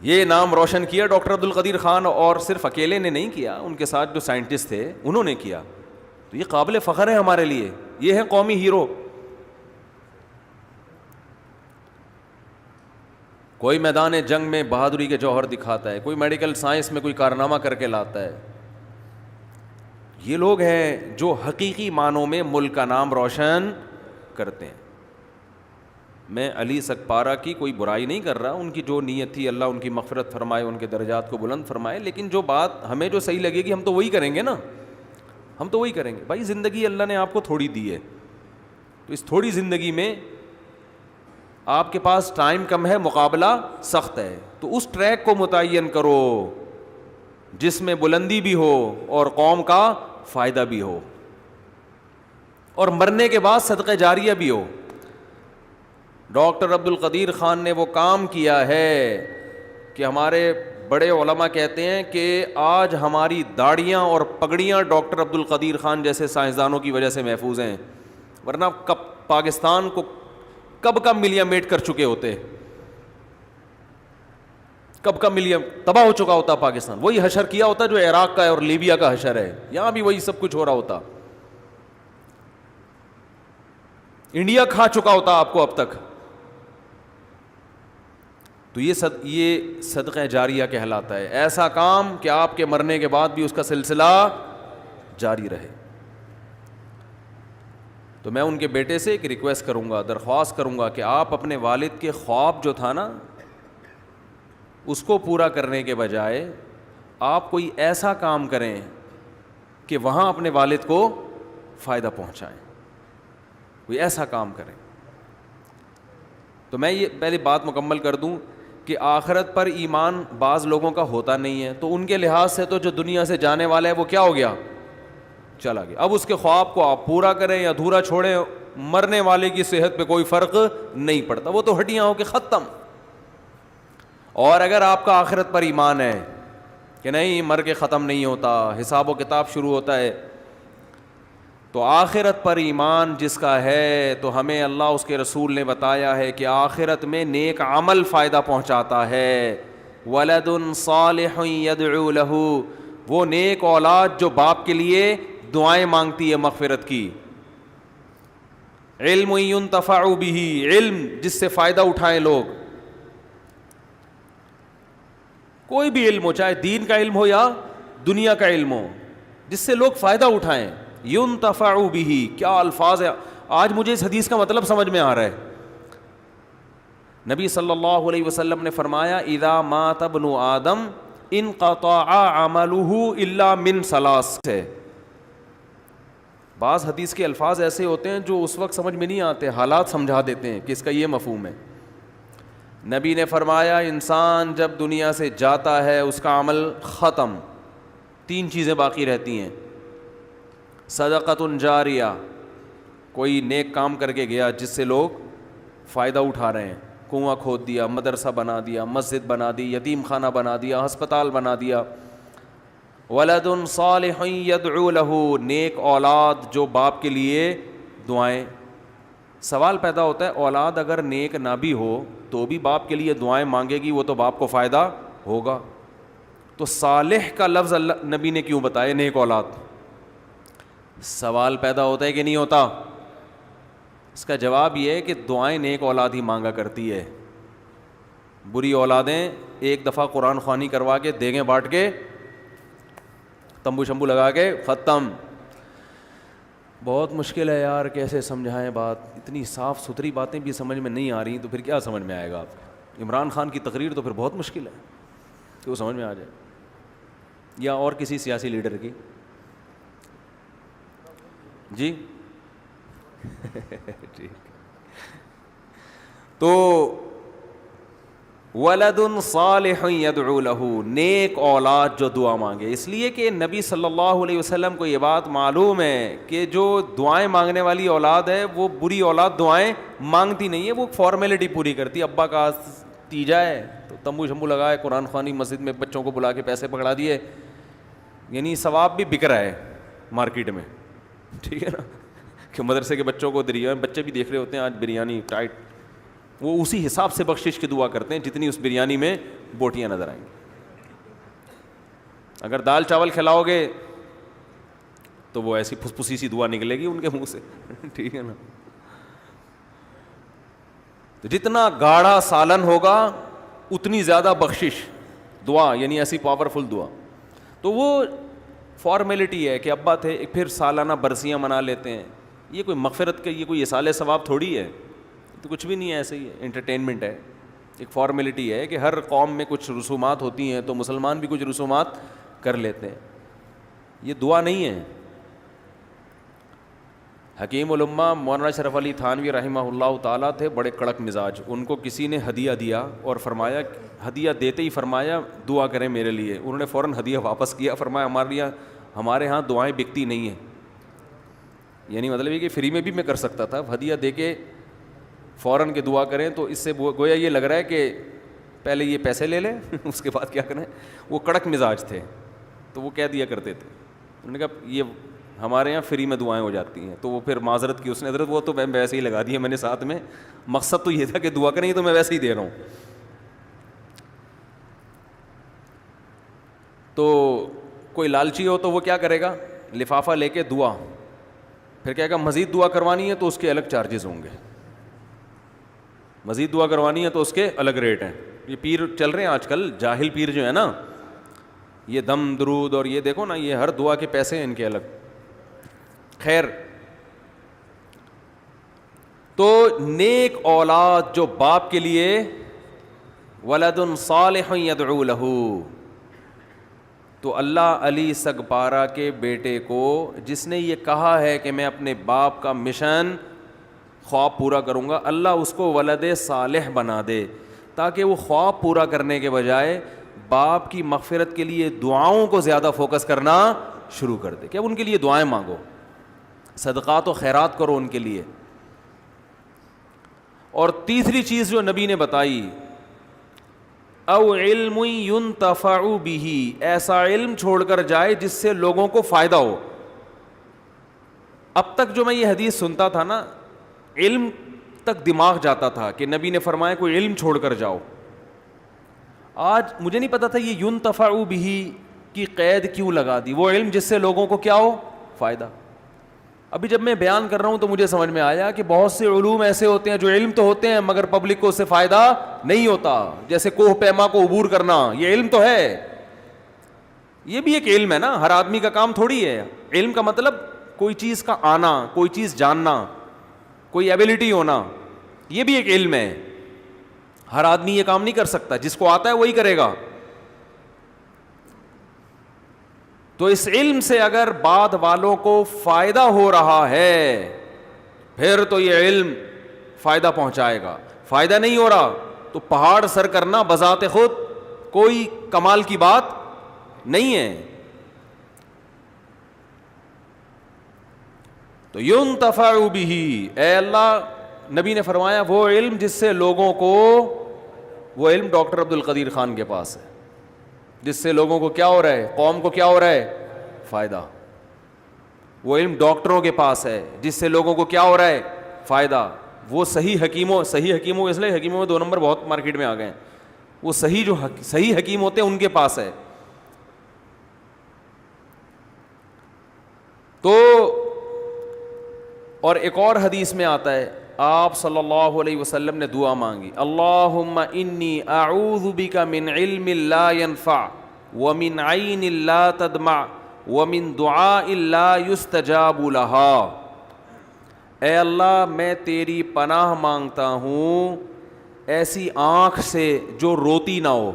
Speaker 1: یہ نام روشن کیا ڈاکٹر عبد القدیر خان، اور صرف اکیلے نے نہیں کیا، ان کے ساتھ جو سائنٹسٹ تھے انہوں نے کیا. تو یہ قابل فخر ہے ہمارے لیے. یہ ہے قومی ہیرو. کوئی میدان جنگ میں بہادری کے جوہر دکھاتا ہے، کوئی میڈیکل سائنس میں کوئی کارنامہ کر کے لاتا ہے. یہ لوگ ہیں جو حقیقی معنوں میں ملک کا نام روشن کرتے ہیں. میں علی سکپارہ کی کوئی برائی نہیں کر رہا، ان کی جو نیت تھی اللہ ان کی مغفرت فرمائے، ان کے درجات کو بلند فرمائے. لیکن جو بات ہمیں جو صحیح لگے گی ہم تو وہی کریں گے نا، ہم تو وہی کریں گے. بھائی زندگی اللہ نے آپ کو تھوڑی دی ہے، تو اس تھوڑی زندگی میں آپ کے پاس ٹائم کم ہے، مقابلہ سخت ہے. تو اس ٹریک کو متعین کرو جس میں بلندی بھی ہو اور قوم کا فائدہ بھی ہو، اور مرنے کے بعد صدقہ جاریہ بھی ہو. ڈاکٹر عبد القدیر خان نے وہ کام کیا ہے کہ ہمارے بڑے علماء کہتے ہیں کہ آج ہماری داڑیاں اور پگڑیاں ڈاکٹر عبد القدیر خان جیسے سائنسدانوں کی وجہ سے محفوظ ہیں، ورنہ پاکستان کو کب کا ملیا میٹ کر چکے ہوتے، کب کا ملیا تباہ ہو چکا ہوتا پاکستان. وہی حشر کیا ہوتا جو عراق کا ہے اور لیبیا کا حشر ہے، یہاں بھی وہی سب کچھ ہو رہا ہوتا. انڈیا کھا چکا ہوتا آپ کو اب تک. تو یہ صدقہ جاریہ کہلاتا ہے، ایسا کام کہ آپ کے مرنے کے بعد بھی اس کا سلسلہ جاری رہے. تو میں ان کے بیٹے سے ایک ریکویسٹ کروں گا، درخواست کروں گا کہ آپ اپنے والد کے خواب جو تھا نا اس کو پورا کرنے کے بجائے آپ کوئی ایسا کام کریں کہ وہاں اپنے والد کو فائدہ پہنچائیں، کوئی ایسا کام کریں. تو میں یہ پہلے بات مکمل کر دوں کہ آخرت پر ایمان بعض لوگوں کا ہوتا نہیں ہے، تو ان کے لحاظ سے تو جو دنیا سے جانے والا ہے وہ کیا ہو گیا؟ چلا گیا. اب اس کے خواب کو آپ پورا کریں یا ادھورا چھوڑیں، مرنے والے کی صحت پہ کوئی فرق نہیں پڑتا، وہ تو ہڈیاں ہو کے ختم. اور اگر آپ کا آخرت پر ایمان ہے کہ نہیں مر کے ختم نہیں ہوتا، حساب و کتاب شروع ہوتا ہے، تو آخرت پر ایمان جس کا ہے تو ہمیں اللہ اس کے رسول نے بتایا ہے کہ آخرت میں نیک عمل فائدہ پہنچاتا ہے. ولد صالح يدعو له، وہ نیک اولاد جو باپ کے لیے دعائیں مانگتی ہے مغفرت کی. علم ينتفع به، علم جس سے فائدہ اٹھائیں لوگ. کوئی بھی علم ہو، چاہے دین کا علم ہو یا دنیا کا علم ہو، جس سے لوگ فائدہ اٹھائیں. ينتفع به، کیا الفاظ ہے. آج مجھے اس حدیث کا مطلب سمجھ میں آ رہا ہے. نبی صلی اللہ علیہ وسلم نے فرمایا اذا مات ابن آدم انقطع عمله الا من ثلاث. بعض حدیث کے الفاظ ایسے ہوتے ہیں جو اس وقت سمجھ میں نہیں آتے، حالات سمجھا دیتے ہیں کہ اس کا یہ مفہوم ہے. نبی نے فرمایا انسان جب دنیا سے جاتا ہے اس کا عمل ختم، 3 چیزیں باقی رہتی ہیں. صدقۃ جاریہ، کوئی نیک کام کر کے گیا جس سے لوگ فائدہ اٹھا رہے ہیں، کنواں کھود دیا، مدرسہ بنا دیا، مسجد بنا دی، یتیم خانہ بنا دیا، ہسپتال بنا دیا. ولد صالح یدعو لہ، نیک اولاد جو باپ کے لیے دعائیں. سوال پیدا ہوتا ہے اولاد اگر نیک نہ بھی ہو تو بھی باپ کے لیے دعائیں مانگے گی، وہ تو باپ کو فائدہ ہوگا. تو صالح کا لفظ اللہ نبی نے کیوں بتایا، نیک اولاد؟ سوال پیدا ہوتا ہے کہ نہیں ہوتا؟ اس کا جواب یہ ہے کہ دعائیں نیک اولاد ہی مانگا کرتی ہے. بری اولادیں ایک دفعہ قرآن خوانی کروا کے، دیگیں بانٹ کے، تمبو شمبو لگا کے ختم. بہت مشکل ہے یار، کیسے سمجھائیں بات، اتنی صاف ستھری باتیں بھی سمجھ میں نہیں آ رہی تو پھر کیا سمجھ میں آئے گا آپ کو؟ عمران خان کی تقریر تو پھر بہت مشکل ہے کہ وہ سمجھ میں آ جائے، یا اور کسی سیاسی لیڈر کی. جی ٹھیک. تو ولد صالح یدعو لہ، نیک اولاد جو دعا مانگے. اس لیے کہ نبی صلی اللہ علیہ وسلم کو یہ بات معلوم ہے کہ جو دعائیں مانگنے والی اولاد ہے وہ بری اولاد دعائیں مانگتی نہیں ہے، وہ فارمیلٹی پوری کرتی. ابا کا تیجا ہے تو تمبو شمبو لگائے، قرآن خوانی مسجد میں بچوں کو بلا کے پیسے پکڑا دیے، یعنی ثواب بھی بک رہا ہے مارکیٹ میں. ٹھیک ہے نا، کہ مدرسے کے بچوں کو بچے بھی دیکھ رہے ہوتے ہیں آج بریانی ٹائٹ، وہ اسی حساب سے بخشش کی دعا کرتے ہیں جتنی اس بریانی میں بوٹیاں نظر آئیں گی. اگر دال چاول کھلاؤ گے تو وہ ایسی پھسپھسی سی دعا نکلے گی ان کے منہ سے. ٹھیک ہے نا. تو جتنا گاڑھا سالن ہوگا اتنی زیادہ بخشش دعا، یعنی ایسی پاورفل دعا. تو وہ فارمیلٹی ہے کہ ابا تھے، پھر سالانہ برسیاں منا لیتے ہیں. یہ کوئی مغفرت کا، یہ کوئی اصال ثواب تھوڑی ہے، تو کچھ بھی نہیں ہے، ایسے ہی ہے، انٹرٹینمنٹ ہے، ایک فارمیلٹی ہے کہ ہر قوم میں کچھ رسومات ہوتی ہیں تو مسلمان بھی کچھ رسومات کر لیتے ہیں. یہ دعا نہیں ہے. حکیم الامہ مولانا اشرف علی تھانوی رحمہ اللہ تعالیٰ تھے بڑے کڑک مزاج. ان کو کسی نے ہدیہ دیا اور فرمایا، ہدیہ دیتے ہی فرمایا دعا کریں میرے لیے. انہوں نے فوراً ہدیہ واپس کیا، فرمایا ہمارے ہاں دعائیں بکتی نہیں ہیں. یعنی مطلب یہ کہ فری میں بھی میں کر سکتا تھا، ہدیہ دے کے فوراً کے دعا کریں تو اس سے گویا یہ لگ رہا ہے کہ پہلے یہ پیسے لے لیں اس کے بعد کیا کریں. وہ کڑک مزاج تھے تو وہ کہہ دیا کرتے تھے. انہوں نے کہا یہ ہمارے یہاں فری میں دعائیں ہو جاتی ہیں. تو وہ پھر معذرت کی اس نے، حضرت وہ تو میں ویسے ہی لگا دیا میں نے ساتھ میں، مقصد تو یہ تھا کہ دعا کریں، تو میں ویسے ہی دے رہا ہوں. تو کوئی لالچی ہو تو وہ کیا کرے گا، لفافہ لے کے دعا، پھر کہے گا مزید دعا کروانی ہے تو اس کے الگ چارجز ہوں گے، مزید دعا کروانی ہے تو اس کے الگ ریٹ ہیں. یہ پیر چل رہے ہیں آج کل، جاہل پیر جو ہے نا، یہ دم درود اور یہ دیکھو نا، یہ ہر دعا کے پیسے ہیں ان کے الگ. خیر، تو نیک اولاد جو باپ کے لیے، ولد صالح یدعو لہ، تو اللہ علی سگپارہ کے بیٹے کو جس نے یہ کہا ہے کہ میں اپنے باپ کا مشن خواب پورا کروں گا، اللہ اس کو ولد صالح بنا دے تاکہ وہ خواب پورا کرنے کے بجائے باپ کی مغفرت کے لیے دعاؤں کو زیادہ فوکس کرنا شروع کر دے. کہ اب ان کے لیے دعائیں مانگو، صدقات و خیرات کرو ان کے لیے. اور تیسری چیز جو نبی نے بتائی، او علم ينتفع به، ایسا علم چھوڑ کر جائے جس سے لوگوں کو فائدہ ہو. اب تک جو میں یہ حدیث سنتا تھا نا، علم تک دماغ جاتا تھا کہ نبی نے فرمایا کوئی علم چھوڑ کر جاؤ. آج مجھے نہیں پتا تھا یہ ينتفع به کی قید کیوں لگا دی، وہ علم جس سے لوگوں کو کیا ہو، فائدہ. ابھی جب میں بیان کر رہا ہوں تو مجھے سمجھ میں آیا کہ بہت سے علوم ایسے ہوتے ہیں جو علم تو ہوتے ہیں مگر پبلک کو اس سے فائدہ نہیں ہوتا. جیسے کوہ پیما کو عبور کرنا، یہ علم تو ہے، یہ بھی ایک علم ہے نا، ہر آدمی کا کام تھوڑی ہے. علم کا مطلب کوئی چیز کا آنا، کوئی چیز جاننا، کوئی ایبلٹی ہونا، یہ بھی ایک علم ہے. ہر آدمی یہ کام نہیں کر سکتا، جس کو آتا ہے وہی کرے گا. تو اس علم سے اگر بعد والوں کو فائدہ ہو رہا ہے پھر تو یہ علم فائدہ پہنچائے گا. فائدہ نہیں ہو رہا تو پہاڑ سر کرنا بذات خود کوئی کمال کی بات نہیں ہے. تو ينتفع به، اے اللہ، نبی نے فرمایا وہ علم جس سے لوگوں کو، وہ علم ڈاکٹر عبد القدیر خان کے پاس ہے جس سے لوگوں کو کیا ہو رہا ہے، قوم کو کیا ہو رہا ہے، فائدہ. وہ علم ڈاکٹروں کے پاس ہے جس سے لوگوں کو کیا ہو رہا ہے، فائدہ. وہ صحیح حکیموں اس لیے حکیموں میں 2 نمبر بہت مارکیٹ میں آ گئے ہیں. وہ صحیح حکیم ہوتے ہیں ان کے پاس ہے. تو اور ایک اور حدیث میں آتا ہے، آپ صلی اللہ علیہ وسلم نے دعا مانگی، اللہم انی اعوذ بک من علم لا ينفع ومن عین لا تدمع ومن دعاء لا یستجاب لها. اے اللہ میں تیری پناہ مانگتا ہوں ایسی آنکھ سے جو روتی نہ ہو.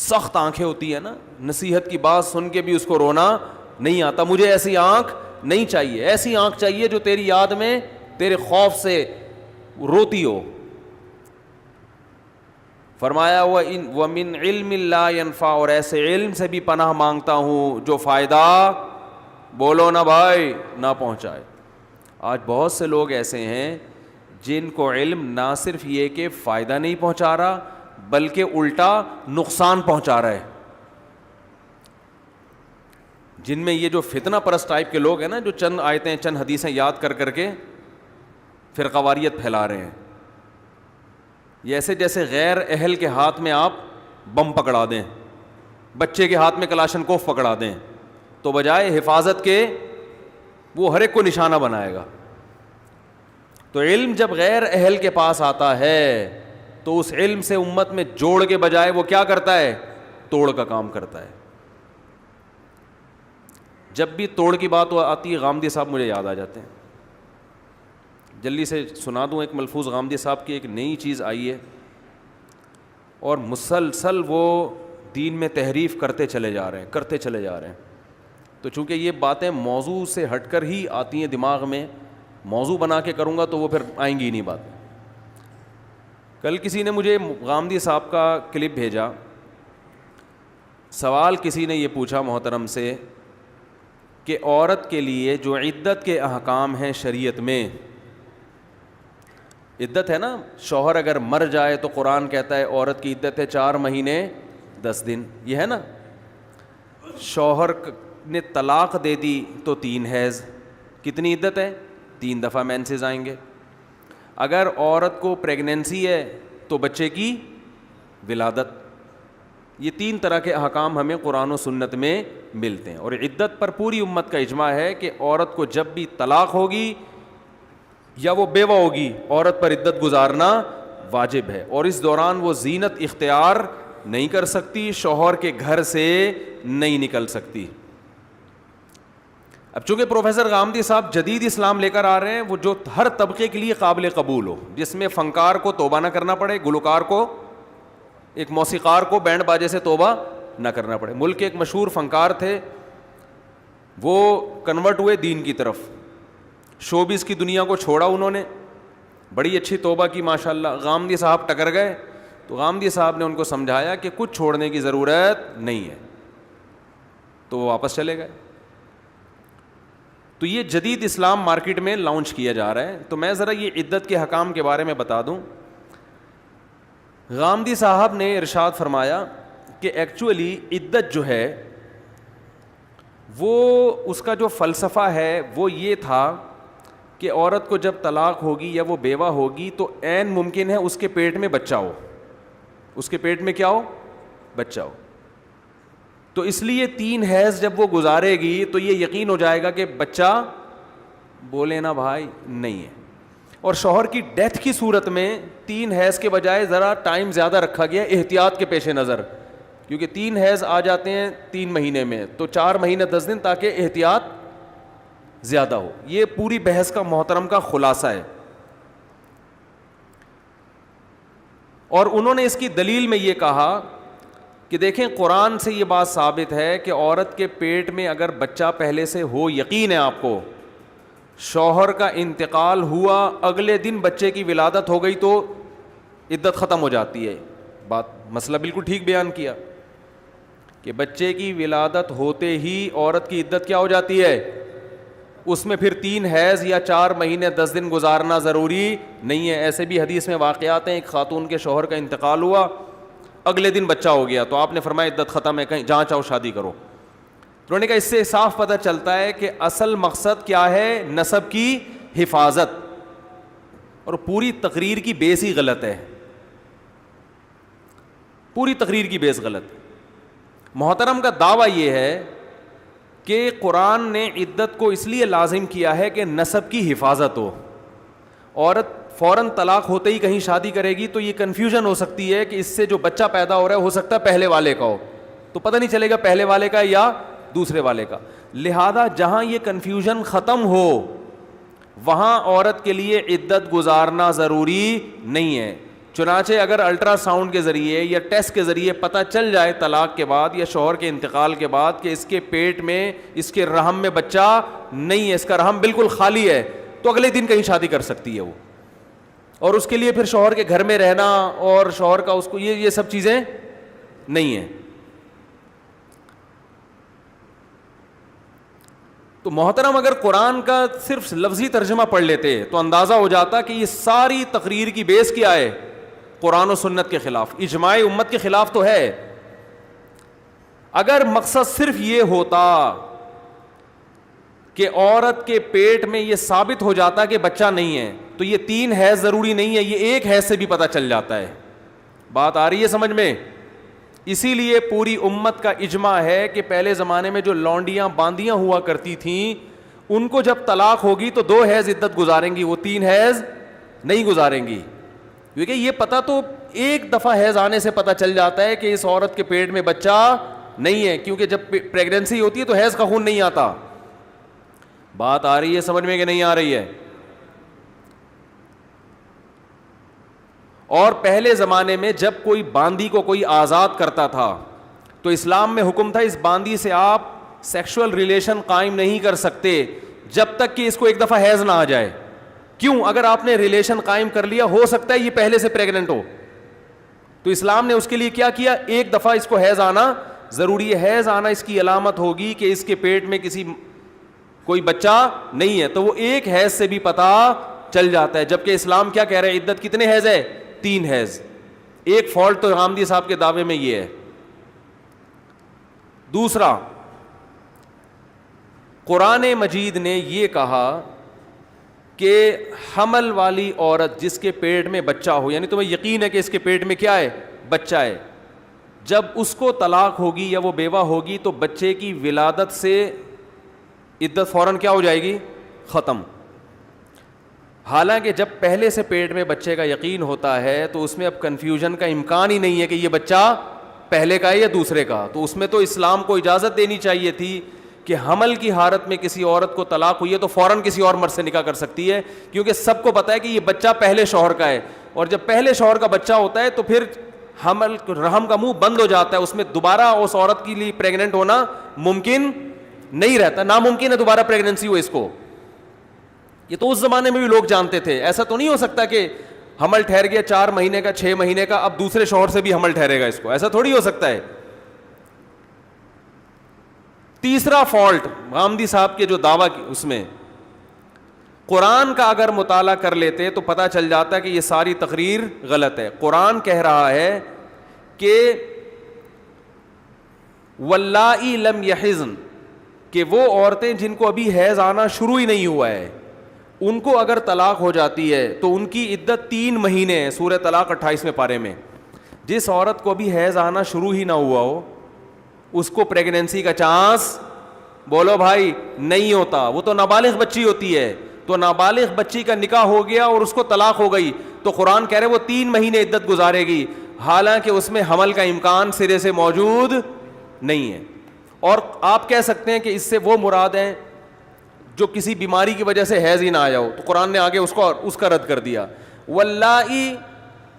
Speaker 1: سخت آنکھیں ہوتی ہیں نا، نصیحت کی بات سن کے بھی اس کو رونا نہیں آتا. مجھے ایسی آنکھ نہیں چاہیے، ایسی آنکھ چاہیے جو تیری یاد میں، تیرے خوف سے روتی ہو. فرمایا وَمِنْ عِلْمٍ لَا يَنْفَعُ، اور ایسے علم سے بھی پناہ مانگتا ہوں جو فائدہ، بولو نا بھائی، نہ پہنچائے. آج بہت سے لوگ ایسے ہیں جن کو علم نہ صرف یہ کہ فائدہ نہیں پہنچا رہا بلکہ الٹا نقصان پہنچا رہا ہے. جن میں یہ جو فتنہ پرست ٹائپ کے لوگ ہیں نا، جو چند آیتیں چند حدیثیں یاد کر کے فرقواریت پھیلا رہے ہیں، یہ ایسے جیسے غیر اہل کے ہاتھ میں آپ بم پکڑا دیں، بچے کے ہاتھ میں کلاشن کوف پکڑا دیں، تو بجائے حفاظت کے وہ ہر ایک کو نشانہ بنائے گا. تو علم جب غیر اہل کے پاس آتا ہے تو اس علم سے امت میں جوڑ کے بجائے وہ کیا کرتا ہے، توڑ کا کام کرتا ہے. جب بھی توڑ کی بات آتی ہے، غامدی صاحب مجھے یاد آ جاتے ہیں. جلدی سے سنا دوں ایک ملفوظ غامدی صاحب کی. ایک نئی چیز آئی ہے اور مسلسل وہ دین میں تحریف کرتے چلے جا رہے ہیں. تو چونکہ یہ باتیں موضوع سے ہٹ کر ہی آتی ہیں دماغ میں، موضوع بنا کے کروں گا تو وہ پھر آئیں گی ہی نہیں باتیں. کل کسی نے مجھے غامدی صاحب کا کلپ بھیجا. سوال کسی نے یہ پوچھا محترم سے کہ عورت کے لیے جو عدت کے احکام ہیں شریعت میں، عدت ہے نا، شوہر اگر مر جائے تو قرآن کہتا ہے عورت کی عدت ہے 4 مہینے 10 دن، یہ ہے نا. شوہر نے طلاق دے دی تو 3 حیض، کتنی عدت ہے، 3 دفعہ مینسز آئیں گے. اگر عورت کو پریگننسی ہے تو بچے کی ولادت. یہ 3 طرح کے احکام ہمیں قرآن و سنت میں ملتے ہیں. اور عدت پر پوری امت کا اجماع ہے کہ عورت کو جب بھی طلاق ہوگی یا وہ بیوہ ہوگی، عورت پر عدت گزارنا واجب ہے. اور اس دوران وہ زینت اختیار نہیں کر سکتی، شوہر کے گھر سے نہیں نکل سکتی. اب چونکہ پروفیسر غامدی صاحب جدید اسلام لے کر آ رہے ہیں، وہ جو ہر طبقے کے لیے قابل قبول ہو، جس میں فنکار کو توبہ نہ کرنا پڑے، گلوکار کو، ایک موسیقار کو بینڈ باجے سے توبہ نہ کرنا پڑے. ملک کے ایک مشہور فنکار تھے، وہ کنورٹ ہوئے دین کی طرف، شوبز کی دنیا کو چھوڑا انہوں نے، بڑی اچھی توبہ کی ماشاءاللہ. غامدی صاحب ٹکر گئے تو غامدی صاحب نے ان کو سمجھایا کہ کچھ چھوڑنے کی ضرورت نہیں ہے، تو وہ واپس چلے گئے. تو یہ جدید اسلام مارکیٹ میں لانچ کیا جا رہا ہے. تو میں ذرا یہ عدت کے حکام کے بارے میں بتا دوں. غامدی صاحب نے ارشاد فرمایا کہ ایکچولی عدت جو ہے وہ، اس کا جو فلسفہ ہے وہ یہ تھا کہ عورت کو جب طلاق ہوگی یا وہ بیوہ ہوگی تو عین ممکن ہے اس کے پیٹ میں بچہ ہو، اس کے پیٹ میں کیا ہو، بچہ ہو. تو اس لیے 3 حیض جب وہ گزارے گی تو یہ یقین ہو جائے گا کہ بچہ، بولے نا بھائی، نہیں ہے. اور شوہر کی ڈیتھ کی صورت میں 3 حیض کے بجائے ذرا ٹائم زیادہ رکھا گیا احتیاط کے پیش نظر، کیونکہ 3 حیض آ جاتے ہیں 3 مہینے میں، تو 4 مہینے 10 دن، تاکہ احتیاط زیادہ ہو. یہ پوری بحث کا محترم کا خلاصہ ہے. اور انہوں نے اس کی دلیل میں یہ کہا کہ دیکھیں قرآن سے یہ بات ثابت ہے کہ عورت کے پیٹ میں اگر بچہ پہلے سے ہو، یقین ہے آپ کو، شوہر کا انتقال ہوا، اگلے دن بچے کی ولادت ہو گئی تو عدت ختم ہو جاتی ہے. مسئلہ بالکل ٹھیک بیان کیا کہ بچے کی ولادت ہوتے ہی عورت کی عدت کیا ہو جاتی ہے, اس میں پھر 3 حیض یا 4 مہینے 10 دن گزارنا ضروری نہیں ہے. ایسے بھی حدیث میں واقعات ہیں, ایک خاتون کے شوہر کا انتقال ہوا, اگلے دن بچہ ہو گیا, تو آپ نے فرمایا عدت ختم ہے, کہیں جہاں چاہو شادی کرو. تو انہوں نے کہا اس سے صاف پتہ چلتا ہے کہ اصل مقصد کیا ہے, نسب کی حفاظت, اور پوری تقریر کی بیس ہی غلط ہے, پوری تقریر کی بیس غلط. محترم کا دعویٰ یہ ہے کہ قرآن نے عدت کو اس لیے لازم کیا ہے کہ نسب کی حفاظت ہو. عورت فوراً طلاق ہوتے ہی کہیں شادی کرے گی تو یہ کنفیوژن ہو سکتی ہے کہ اس سے جو بچہ پیدا ہو رہا ہے ہو سکتا ہے پہلے والے کا ہو, تو پتہ نہیں چلے گا پہلے والے کا یا دوسرے والے کا. لہذا جہاں یہ کنفیوژن ختم ہو وہاں عورت کے لیے عدت گزارنا ضروری نہیں ہے. چنانچہ اگر الٹرا ساؤنڈ کے ذریعے یا ٹیسٹ کے ذریعے پتہ چل جائے طلاق کے بعد یا شوہر کے انتقال کے بعد کہ اس کے پیٹ میں, اس کے رحم میں بچہ نہیں ہے, اس کا رحم بالکل خالی ہے, تو اگلے دن کہیں شادی کر سکتی ہے وہ, اور اس کے لیے پھر شوہر کے گھر میں رہنا اور شوہر کا اس کو یہ سب چیزیں نہیں ہیں. تو محترم اگر قرآن کا صرف لفظی ترجمہ پڑھ لیتے تو اندازہ ہو جاتا کہ یہ ساری تقریر کی بیس کیا ہے, قرآن و سنت کے خلاف, اجماع امت کے خلاف تو ہے. اگر مقصد صرف یہ ہوتا کہ عورت کے پیٹ میں یہ ثابت ہو جاتا کہ بچہ نہیں ہے تو یہ 3 حیض ضروری نہیں ہے, یہ 1 حیض سے بھی پتہ چل جاتا ہے. بات آ رہی ہے سمجھ میں؟ اسی لیے پوری امت کا اجماع ہے کہ پہلے زمانے میں جو لونڈیاں باندیاں ہوا کرتی تھیں ان کو جب طلاق ہوگی تو 2 حیض عدت گزاریں گی, وہ 3 حیض نہیں گزاریں گی, کیونکہ یہ پتہ تو ایک دفعہ حیض آنے سے پتہ چل جاتا ہے کہ اس عورت کے پیٹ میں بچہ نہیں ہے, کیونکہ جب پریگننسی ہوتی ہے تو حیض کا خون نہیں آتا. بات آ رہی ہے سمجھ میں کہ نہیں آ رہی ہے؟ اور پہلے زمانے میں جب کوئی باندی کو کوئی آزاد کرتا تھا تو اسلام میں حکم تھا اس باندی سے آپ سیکشول ریلیشن قائم نہیں کر سکتے جب تک کہ اس کو ایک دفعہ حیض نہ آ جائے. کیوں؟ اگر آپ نے ریلیشن قائم کر لیا ہو سکتا ہے یہ پہلے سے پریگننٹ ہو, تو اسلام نے اس کے لیے کیا کیا, ایک دفعہ اس کو حیض آنا ضروری ہے. حیض آنا اس کی علامت ہوگی کہ اس کے پیٹ میں کوئی بچہ نہیں ہے, تو وہ 1 حیض سے بھی پتہ چل جاتا ہے. جبکہ اسلام کیا کہہ رہا ہے, عدت کتنے حیض ہے, 3 حیض. ایک فالٹ تو غامدی صاحب کے دعوے میں یہ ہے. دوسرا, قرآن مجید نے یہ کہا کہ حمل والی عورت جس کے پیٹ میں بچہ ہو, یعنی تمہیں یقین ہے کہ اس کے پیٹ میں کیا ہے, بچہ ہے, جب اس کو طلاق ہوگی یا وہ بیوہ ہوگی تو بچے کی ولادت سے عدت فوراً کیا ہو جائے گی, ختم. حالانکہ جب پہلے سے پیٹ میں بچے کا یقین ہوتا ہے تو اس میں اب کنفیوژن کا امکان ہی نہیں ہے کہ یہ بچہ پہلے کا ہے یا دوسرے کا. تو اس میں تو اسلام کو اجازت دینی چاہیے تھی کہ حمل کی حالت میں کسی عورت کو طلاق ہوئی ہے تو فوراً کسی اور مرد سے نکاح کر سکتی ہے, کیونکہ سب کو پتہ ہے کہ یہ بچہ پہلے شوہر کا ہے, اور جب پہلے شوہر کا بچہ ہوتا ہے تو پھر حمل رحم کا منہ بند ہو جاتا ہے, اس میں دوبارہ اس عورت کے لیے پریگننٹ ہونا ممکن نہیں رہتا, ناممکن ہے دوبارہ پریگننسی ہو اس کو. یہ تو اس زمانے میں بھی لوگ جانتے تھے. ایسا تو نہیں ہو سکتا کہ حمل ٹھہر گیا 4 مہینے کا 6 مہینے کا, اب دوسرے شوہر سے بھی حمل ٹھہرے گا اس کو, ایسا تھوڑی ہو سکتا ہے. تیسرا فالٹ غامدی صاحب کے جو دعویٰ اس میں, قرآن کا اگر مطالعہ کر لیتے تو پتہ چل جاتا ہے کہ یہ ساری تقریر غلط ہے. قرآن کہہ رہا ہے کہ واللائی لم یحزن, کہ وہ عورتیں جن کو ابھی حیض آنا شروع ہی نہیں ہوا ہے ان کو اگر طلاق ہو جاتی ہے تو ان کی عدت 3 مہینے ہے. سورہ طلاق 28ویں پارے میں. جس عورت کو ابھی حیض آنا شروع ہی نہ ہوا ہو اس کو پریگننسی کا چانس بولو بھائی نہیں ہوتا, وہ تو نابالغ بچی ہوتی ہے. تو نابالغ بچی کا نکاح ہو گیا اور اس کو طلاق ہو گئی تو قرآن کہہ رہے وہ 3 مہینے عدت گزارے گی, حالانکہ اس میں حمل کا امکان سرے سے موجود نہیں ہے. اور آپ کہہ سکتے ہیں کہ اس سے وہ مراد ہیں جو کسی بیماری کی وجہ سے حیض ہی نہ آیا ہو, تو قرآن نے آگے اس کا رد کر دیا. واللائی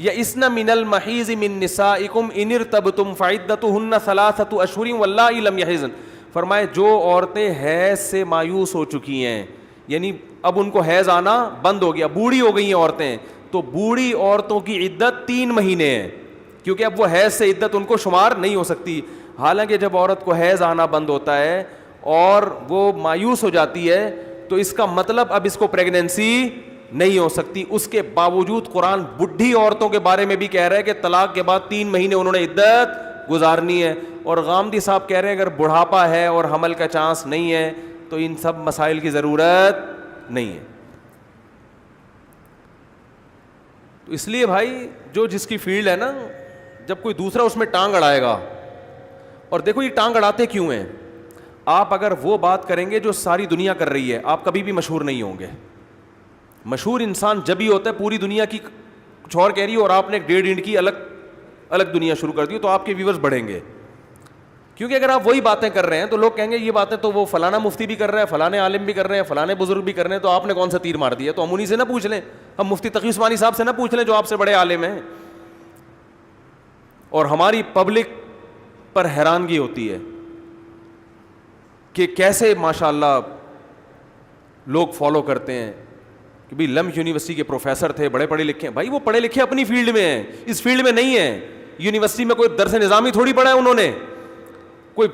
Speaker 1: یئسن من المحیض من نسائکم ان ارتبتم فعدتہن 3 اشہر واللائی لم یحضن. فرمائے جو عورتیں حیض سے مایوس ہو چکی ہیں, یعنی اب ان کو حیض آنا بند ہو گیا, بوڑھی ہو گئی ہیں عورتیں, تو بوڑھی عورتوں کی عدت 3 مہینے ہے، کیونکہ اب وہ حیض سے عدت ان کو شمار نہیں ہو سکتی. حالانکہ جب عورت کو حیض آنا بند ہوتا ہے اور وہ مایوس ہو جاتی ہے تو اس کا مطلب اب اس کو پریگنینسی نہیں ہو سکتی. اس کے باوجود قرآن بڈھی عورتوں کے بارے میں بھی کہہ رہا ہے کہ طلاق کے بعد 3 مہینے انہوں نے عدت گزارنی ہے. اور غامدی صاحب کہہ رہے ہیں اگر بڑھاپا ہے اور حمل کا چانس نہیں ہے تو ان سب مسائل کی ضرورت نہیں ہے. تو اس لیے بھائی جو جس کی فیلڈ ہے نا، جب کوئی دوسرا اس میں ٹانگ اڑائے گا، اور دیکھو یہ ٹانگ اڑاتے کیوں ہیں، آپ اگر وہ بات کریں گے جو ساری دنیا کر رہی ہے آپ کبھی بھی مشہور نہیں ہوں گے. مشہور انسان جب ہی ہوتا ہے پوری دنیا کی کچھ اور کہہ رہی ہے اور آپ نے 1.5 انچ کی الگ دنیا شروع کر دی تو آپ کے ویورز بڑھیں گے. کیونکہ اگر آپ وہی باتیں کر رہے ہیں تو لوگ کہیں گے یہ باتیں تو وہ فلانا مفتی بھی کر رہا ہے، فلانے عالم بھی کر رہے ہیں، فلانے بزرگ بھی کر رہے ہیں، تو آپ نے کون سا تیر مار دیا؟ تو ہم انہیں سے نہ پوچھ لیں، ہم مفتی تقی عثمانی صاحب سے نہ پوچھ لیں جو آپ سے بڑے عالم ہیں. اور ہماری پبلک پر حیرانگی ہوتی ہے کہ کیسے ماشاءاللہ لوگ فالو کرتے ہیں کہ بھائی لم یونیورسٹی کے پروفیسر تھے، بڑے پڑھے لکھے ہیں. بھائی وہ پڑھے لکھے اپنی فیلڈ میں ہیں، اس فیلڈ میں نہیں ہیں. یونیورسٹی میں کوئی درس نظامی تھوڑی پڑھا ہے انہوں نے، کوئی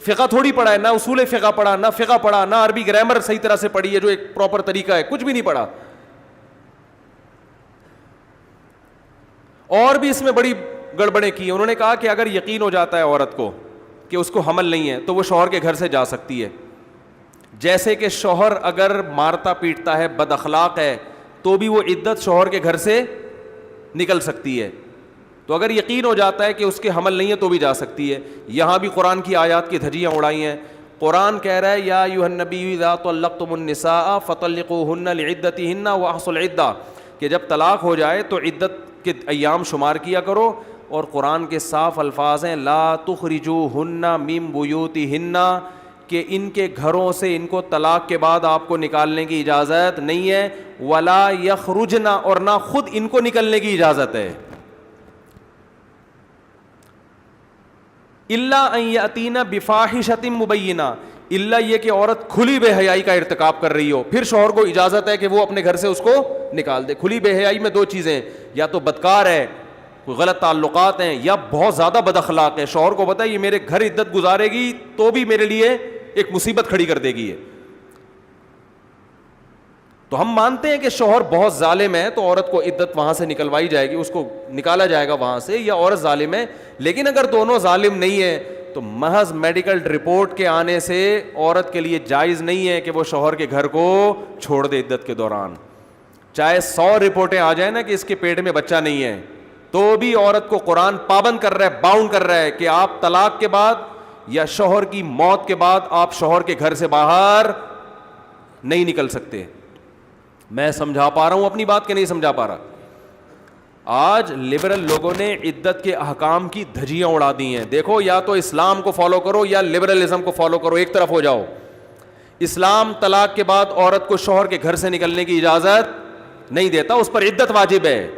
Speaker 1: فقہ تھوڑی پڑھا ہے، نہ اصول فقہ پڑھا، نہ فقہ پڑھا، نہ عربی گرامر صحیح طرح سے پڑھی ہے جو ایک پراپر طریقہ ہے، کچھ بھی نہیں پڑھا. اور بھی اس میں بڑی گڑبڑیں کی. انہوں نے کہا کہ اگر یقین ہو جاتا ہے عورت کو کہ اس کو حمل نہیں ہے تو وہ شوہر کے گھر سے جا سکتی ہے. جیسے کہ شوہر اگر مارتا پیٹتا ہے، بد اخلاق ہے، تو بھی وہ عدت شوہر کے گھر سے نکل سکتی ہے. تو اگر یقین ہو جاتا ہے کہ اس کے حمل نہیں ہے تو بھی جا سکتی ہے. یہاں بھی قرآن کی آیات کی دھجیاں اڑائی ہیں. قرآن کہہ رہا ہے یا ایھا النبی اذا طلقتم النساء فطلقوهن لعدتهن واحصوا العدہ، کہ جب طلاق ہو جائے تو عدت کے ایام شمار کیا کرو. اور قرآن کے صاف الفاظ ہیں لا تخرجوهن من بیوتهن، کہ ان کے گھروں سے ان کو طلاق کے بعد آپ کو نکالنے کی اجازت نہیں ہے. ولا یخرجن، اور نہ خود ان کو نکلنے کی اجازت ہے. الا ان یاتین بفاحشۃ مبینہ، الا یہ کہ عورت کھلی بے حیائی کا ارتکاب کر رہی ہو، پھر شوہر کو اجازت ہے کہ وہ اپنے گھر سے اس کو نکال دے. کھلی بے حیائی میں 2 چیزیں، یا تو بدکار ہے، کوئی غلط تعلقات ہیں، یا بہت زیادہ بد اخلاق ہے. شوہر کو پتہ ہے یہ میرے گھر عدت گزارے گی تو بھی میرے لیے ایک مصیبت کھڑی کر دے گی. تو ہم مانتے ہیں کہ شوہر بہت ظالم ہے تو عورت کو عدت وہاں سے نکلوائی جائے گی، اس کو نکالا جائے گا وہاں سے، یا عورت ظالم ہے. لیکن اگر دونوں ظالم نہیں ہیں تو محض میڈیکل رپورٹ کے آنے سے عورت کے لیے جائز نہیں ہے کہ وہ شوہر کے گھر کو چھوڑ دے عدت کے دوران. چاہے 100 رپورٹیں آ جائیں نا کہ اس کے پیٹ میں بچہ نہیں ہے، تو بھی عورت کو قرآن پابند کر رہا ہے، باؤنڈ کر رہا ہے کہ آپ طلاق کے بعد یا شوہر کی موت کے بعد آپ شوہر کے گھر سے باہر نہیں نکل سکتے. میں سمجھا پا رہا ہوں اپنی بات کہ نہیں سمجھا پا رہا؟ آج لبرل لوگوں نے عدت کے احکام کی دھجیاں اڑا دی ہیں. دیکھو یا تو اسلام کو فالو کرو یا لبرلزم کو فالو کرو، ایک طرف ہو جاؤ. اسلام طلاق کے بعد عورت کو شوہر کے گھر سے نکلنے کی اجازت نہیں دیتا، اس پر عدت واجب ہے.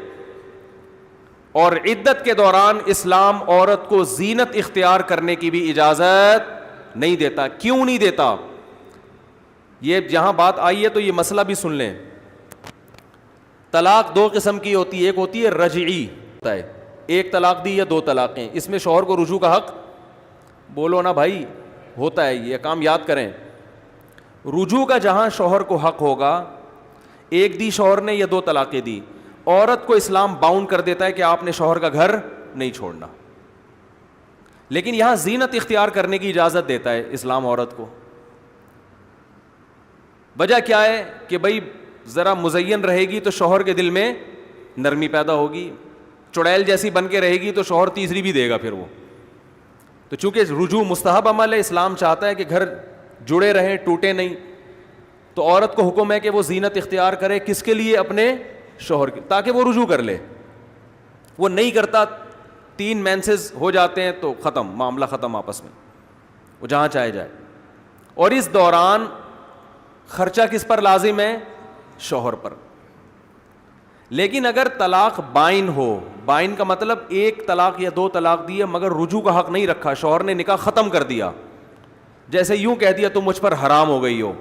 Speaker 1: اور عدت کے دوران اسلام عورت کو زینت اختیار کرنے کی بھی اجازت نہیں دیتا. کیوں نہیں دیتا؟ یہ جہاں بات آئی ہے تو یہ مسئلہ بھی سن لیں. طلاق 2 قسم کی ہوتی ہے، ایک ہوتی ہے رجعی، ہوتا ہے 1 طلاق دی یا 2 طلاقیں. اس میں شوہر کو رجوع کا حق، بولو نا بھائی، ہوتا ہے. یہ کام یاد کریں. رجوع کا جہاں شوہر کو حق ہوگا، 1 دی شوہر نے یا 2 طلاقیں دی، عورت کو اسلام باؤنڈ کر دیتا ہے کہ آپ نے شوہر کا گھر نہیں چھوڑنا. لیکن یہاں زینت اختیار کرنے کی اجازت دیتا ہے اسلام عورت کو. وجہ کیا ہے کہ بھائی ذرا مزین رہے گی تو شوہر کے دل میں نرمی پیدا ہوگی، چڑیل جیسی بن کے رہے گی تو شوہر تیسری بھی دے گا پھر وہ. تو چونکہ رجوع مستحب عمل ہے، اسلام چاہتا ہے کہ گھر جڑے رہیں، ٹوٹے نہیں. تو عورت کو حکم ہے کہ وہ زینت اختیار کرے، کس کے لیے؟ اپنے شوہر کے، تاکہ وہ رجوع کر لے. وہ نہیں کرتا، 3 مینسز ہو جاتے ہیں تو ختم، معاملہ ختم آپس میں، وہ جہاں چاہے جائے. اور اس دوران خرچہ کس پر لازم ہے؟ شوہر پر. لیکن اگر طلاق بائن ہو، بائن کا مطلب 1 طلاق یا 2 طلاق دی ہے مگر رجوع کا حق نہیں رکھا، شوہر نے نکاح ختم کر دیا، جیسے یوں کہہ دیا تم مجھ پر حرام ہو گئی ہو،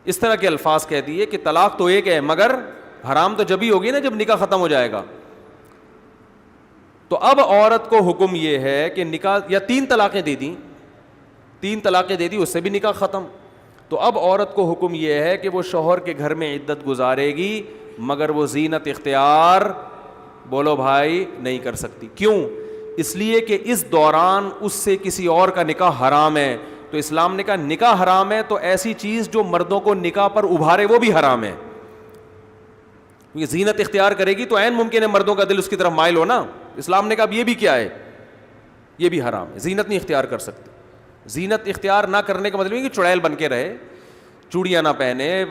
Speaker 1: اس طرح کے الفاظ کہہ دیے کہ طلاق تو 1 ہے مگر حرام تو جب ہی ہوگی نا جب نکاح ختم ہو جائے گا. تو اب عورت کو حکم یہ ہے کہ نکاح یا 3 طلاقیں دے دیں, 3 طلاقیں دے دی, اس سے بھی نکاح ختم. تو اب عورت کو حکم یہ ہے کہ وہ شوہر کے گھر میں عدت گزارے گی, مگر وہ زینت اختیار بولو بھائی نہیں کر سکتی. کیوں؟ اس لیے کہ اس دوران اس سے کسی اور کا نکاح حرام ہے. تو اسلام نے کہا نکاح حرام ہے تو ایسی چیز جو مردوں کو نکاح پر ابھارے وہ بھی حرام ہے. یہ زینت اختیار کرے گی تو عین ممکن ہے مردوں کا دل اس کی طرف مائل ہو نا. اسلام نے کہا اب یہ بھی کیا ہے, یہ بھی حرام ہے, زینت نہیں اختیار کر سکتی. زینت اختیار نہ کرنے کا مطلب یہ کہ چڑیل بن کے رہے, چوڑیاں نہ پہنے,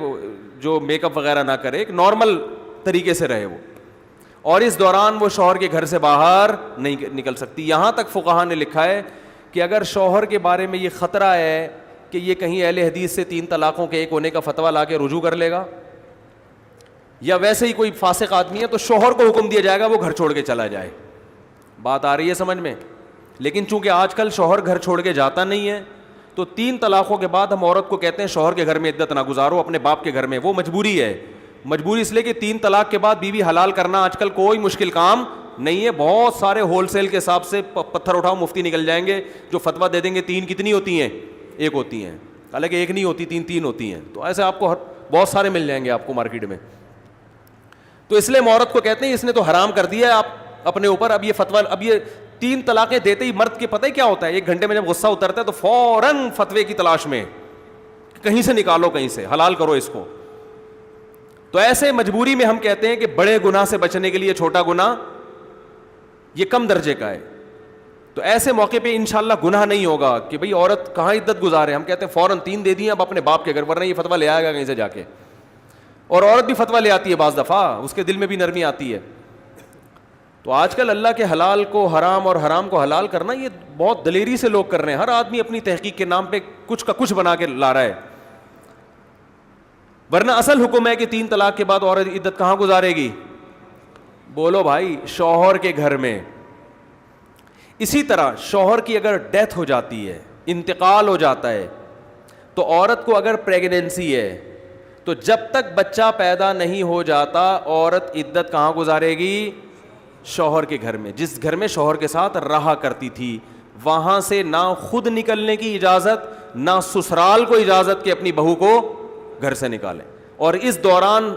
Speaker 1: جو میک اپ وغیرہ نہ کرے, ایک نارمل طریقے سے رہے وہ. اور اس دوران وہ شوہر کے گھر سے باہر نہیں نکل سکتی. یہاں تک فقہا نے لکھا ہے کہ اگر شوہر کے بارے میں یہ خطرہ ہے کہ یہ کہیں اہل حدیث سے 3 طلاقوں کے ایک ہونے کا فتویٰ لا کے رجوع کر لے گا, یا ویسے ہی کوئی فاسق آدمی ہے, تو شوہر کو حکم دیا جائے گا وہ گھر چھوڑ کے چلا جائے. بات آ رہی ہے سمجھ میں؟ لیکن چونکہ آج کل شوہر گھر چھوڑ کے جاتا نہیں ہے, تو 3 طلاقوں کے بعد ہم عورت کو کہتے ہیں شوہر کے گھر میں عدت نہ گزارو, اپنے باپ کے گھر میں. وہ مجبوری ہے. مجبوری اس لیے کہ 3 طلاق کے بعد بیوی حلال کرنا آج کل کوئی مشکل کام نہیں ہے. بہت سارے ہول سیل کے حساب سے پتھر اٹھاؤ مفتی نکل جائیں گے جو فتویٰ دے دیں گے 3 کتنی ہوتی ہیں, 1 ہوتی ہیں. حالانکہ 1 نہیں ہوتی, 3 ہوتی ہیں. تو ایسے آپ کو بہت سارے مل جائیں گے آپ کو مارکیٹ میں. تو اس لیے ہم عورت کو کہتے ہیں اس نے تو حرام کر دیا ہے آپ اپنے اوپر. اب یہ فتویٰ, اب یہ 3 طلاقیں دیتے ہی مرد کے پتہ ہی کیا ہوتا ہے, 1 گھنٹے میں جب غصہ اترتا ہے تو فوراً فتوے کی تلاش میں, کہیں سے نکالو, کہیں سے حلال کرو اس کو. تو ایسے مجبوری میں ہم کہتے ہیں کہ بڑے گناہ سے بچنے کے لیے چھوٹا گناہ یہ کم درجے کا ہے. تو ایسے موقع پہ انشاءاللہ گناہ نہیں ہوگا کہ بھئی عورت کہاں عدت گزارے. ہم کہتے ہیں فوراً 3 دے دیں اب اپنے باپ کے گھر, ورنہ یہ فتویٰ لے آئے گا کہیں سے جا کے. اور عورت بھی فتویٰ لے آتی ہے بعض دفعہ, اس کے دل میں بھی نرمی آتی ہے. تو آج کل اللہ کے حلال کو حرام اور حرام کو حلال کرنا یہ بہت دلیری سے لوگ کر رہے ہیں. ہر آدمی اپنی تحقیق کے نام پہ کچھ کا کچھ بنا کے لا رہا ہے. ورنہ اصل حکم ہے کہ 3 طلاق کے بعد عورت عدت کہاں گزارے گی؟ بولو بھائی, شوہر کے گھر میں. اسی طرح شوہر کی اگر ڈیتھ ہو جاتی ہے, انتقال ہو جاتا ہے, تو عورت کو اگر پریگننسی ہے تو جب تک بچہ پیدا نہیں ہو جاتا عورت عدت کہاں گزارے گی؟ شوہر کے گھر میں. جس گھر میں شوہر کے ساتھ رہا کرتی تھی, وہاں سے نہ خود نکلنے کی اجازت, نہ سسرال کو اجازت کہ اپنی بہو کو گھر سے نکالیں. اور اس دوران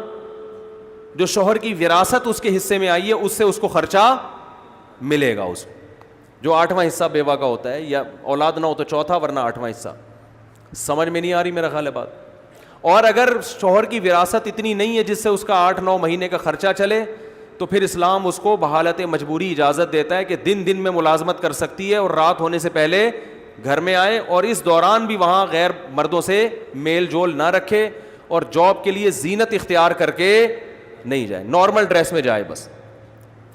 Speaker 1: جو شوہر کی وراثت اس کے حصے میں آئی ہے اس سے اس کو خرچہ ملے گا, اس جو 8واں حصہ بیوہ کا ہوتا ہے, یا اولاد نہ ہو تو 4تھا ورنہ 8واں حصہ. سمجھ میں نہیں آ رہی میرا خیال ہے بات. اور اگر شوہر کی وراثت اتنی نہیں ہے جس سے اس کا 8-9 مہینے کا خرچہ چلے, تو پھر اسلام اس کو بحالت مجبوری اجازت دیتا ہے کہ دن میں ملازمت کر سکتی ہے اور رات ہونے سے پہلے گھر میں آئے, اور اس دوران بھی وہاں غیر مردوں سے میل جول نہ رکھے, اور جاب کے لیے زینت اختیار کر کے نہیں جائے, نارمل ڈریس میں جائے بس.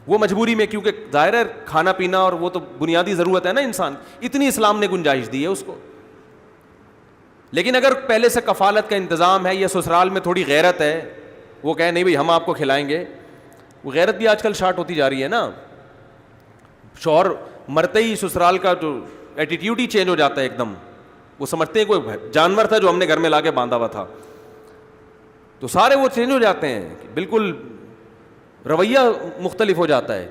Speaker 1: وہ مجبوری میں, کیونکہ ظاہر ہے کھانا پینا اور وہ تو بنیادی ضرورت ہے نا انسان, اتنی اسلام نے گنجائش دی ہے اس کو. لیکن اگر پہلے سے کفالت کا انتظام ہے یا سسرال میں تھوڑی غیرت ہے, وہ کہے نہیں بھائی ہم آپ کو کھلائیں گے, وہ غیرت بھی آج کل شارٹ ہوتی جا رہی ہے نا. شوہر مرتے ہی سسرال کا جو ایٹیٹیوڈ ہی چینج ہو جاتا ہے ایک دم. وہ سمجھتے ہیں کوئی جانور تھا جو ہم نے گھر میں لا کے باندھا ہوا تھا, تو سارے وہ چینج ہو جاتے ہیں, بالکل رویہ مختلف ہو جاتا ہے.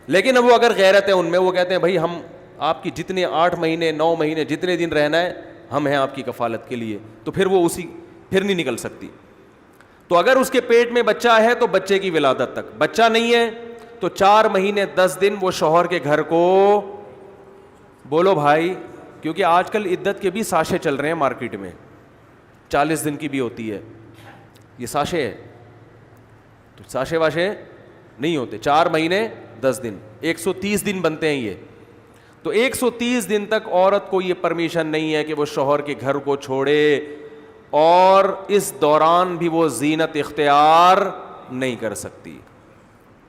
Speaker 1: لیکن اب وہ اگر غیرت ہے ان میں, وہ کہتے ہیں بھائی ہم آپ کی جتنے 8 مہینے 9 مہینے جتنے دن رہنا ہے ہم ہیں آپ کی کفالت کے لیے. تو پھر وہ پھر نہیں نکل سکتی. تو اگر اس کے پیٹ میں بچہ ہے تو بچے کی ولادت تک, بچہ نہیں ہے تو 4 مہینے 10 دن وہ شوہر کے گھر کو. بولو بھائی, کیونکہ آج کل عدت کے بھی ساشے چل رہے ہیں مارکیٹ میں, 40 دن کی بھی ہوتی ہے, یہ ساشے ہے. تو ساشے واشے نہیں ہوتے, 4 مہینے 10 دن, 130 دن بنتے ہیں یہ. تو 130 دن تک عورت کو یہ پرمیشن نہیں ہے کہ وہ شوہر کے گھر کو چھوڑے, اور اس دوران بھی وہ زینت اختیار نہیں کر سکتی.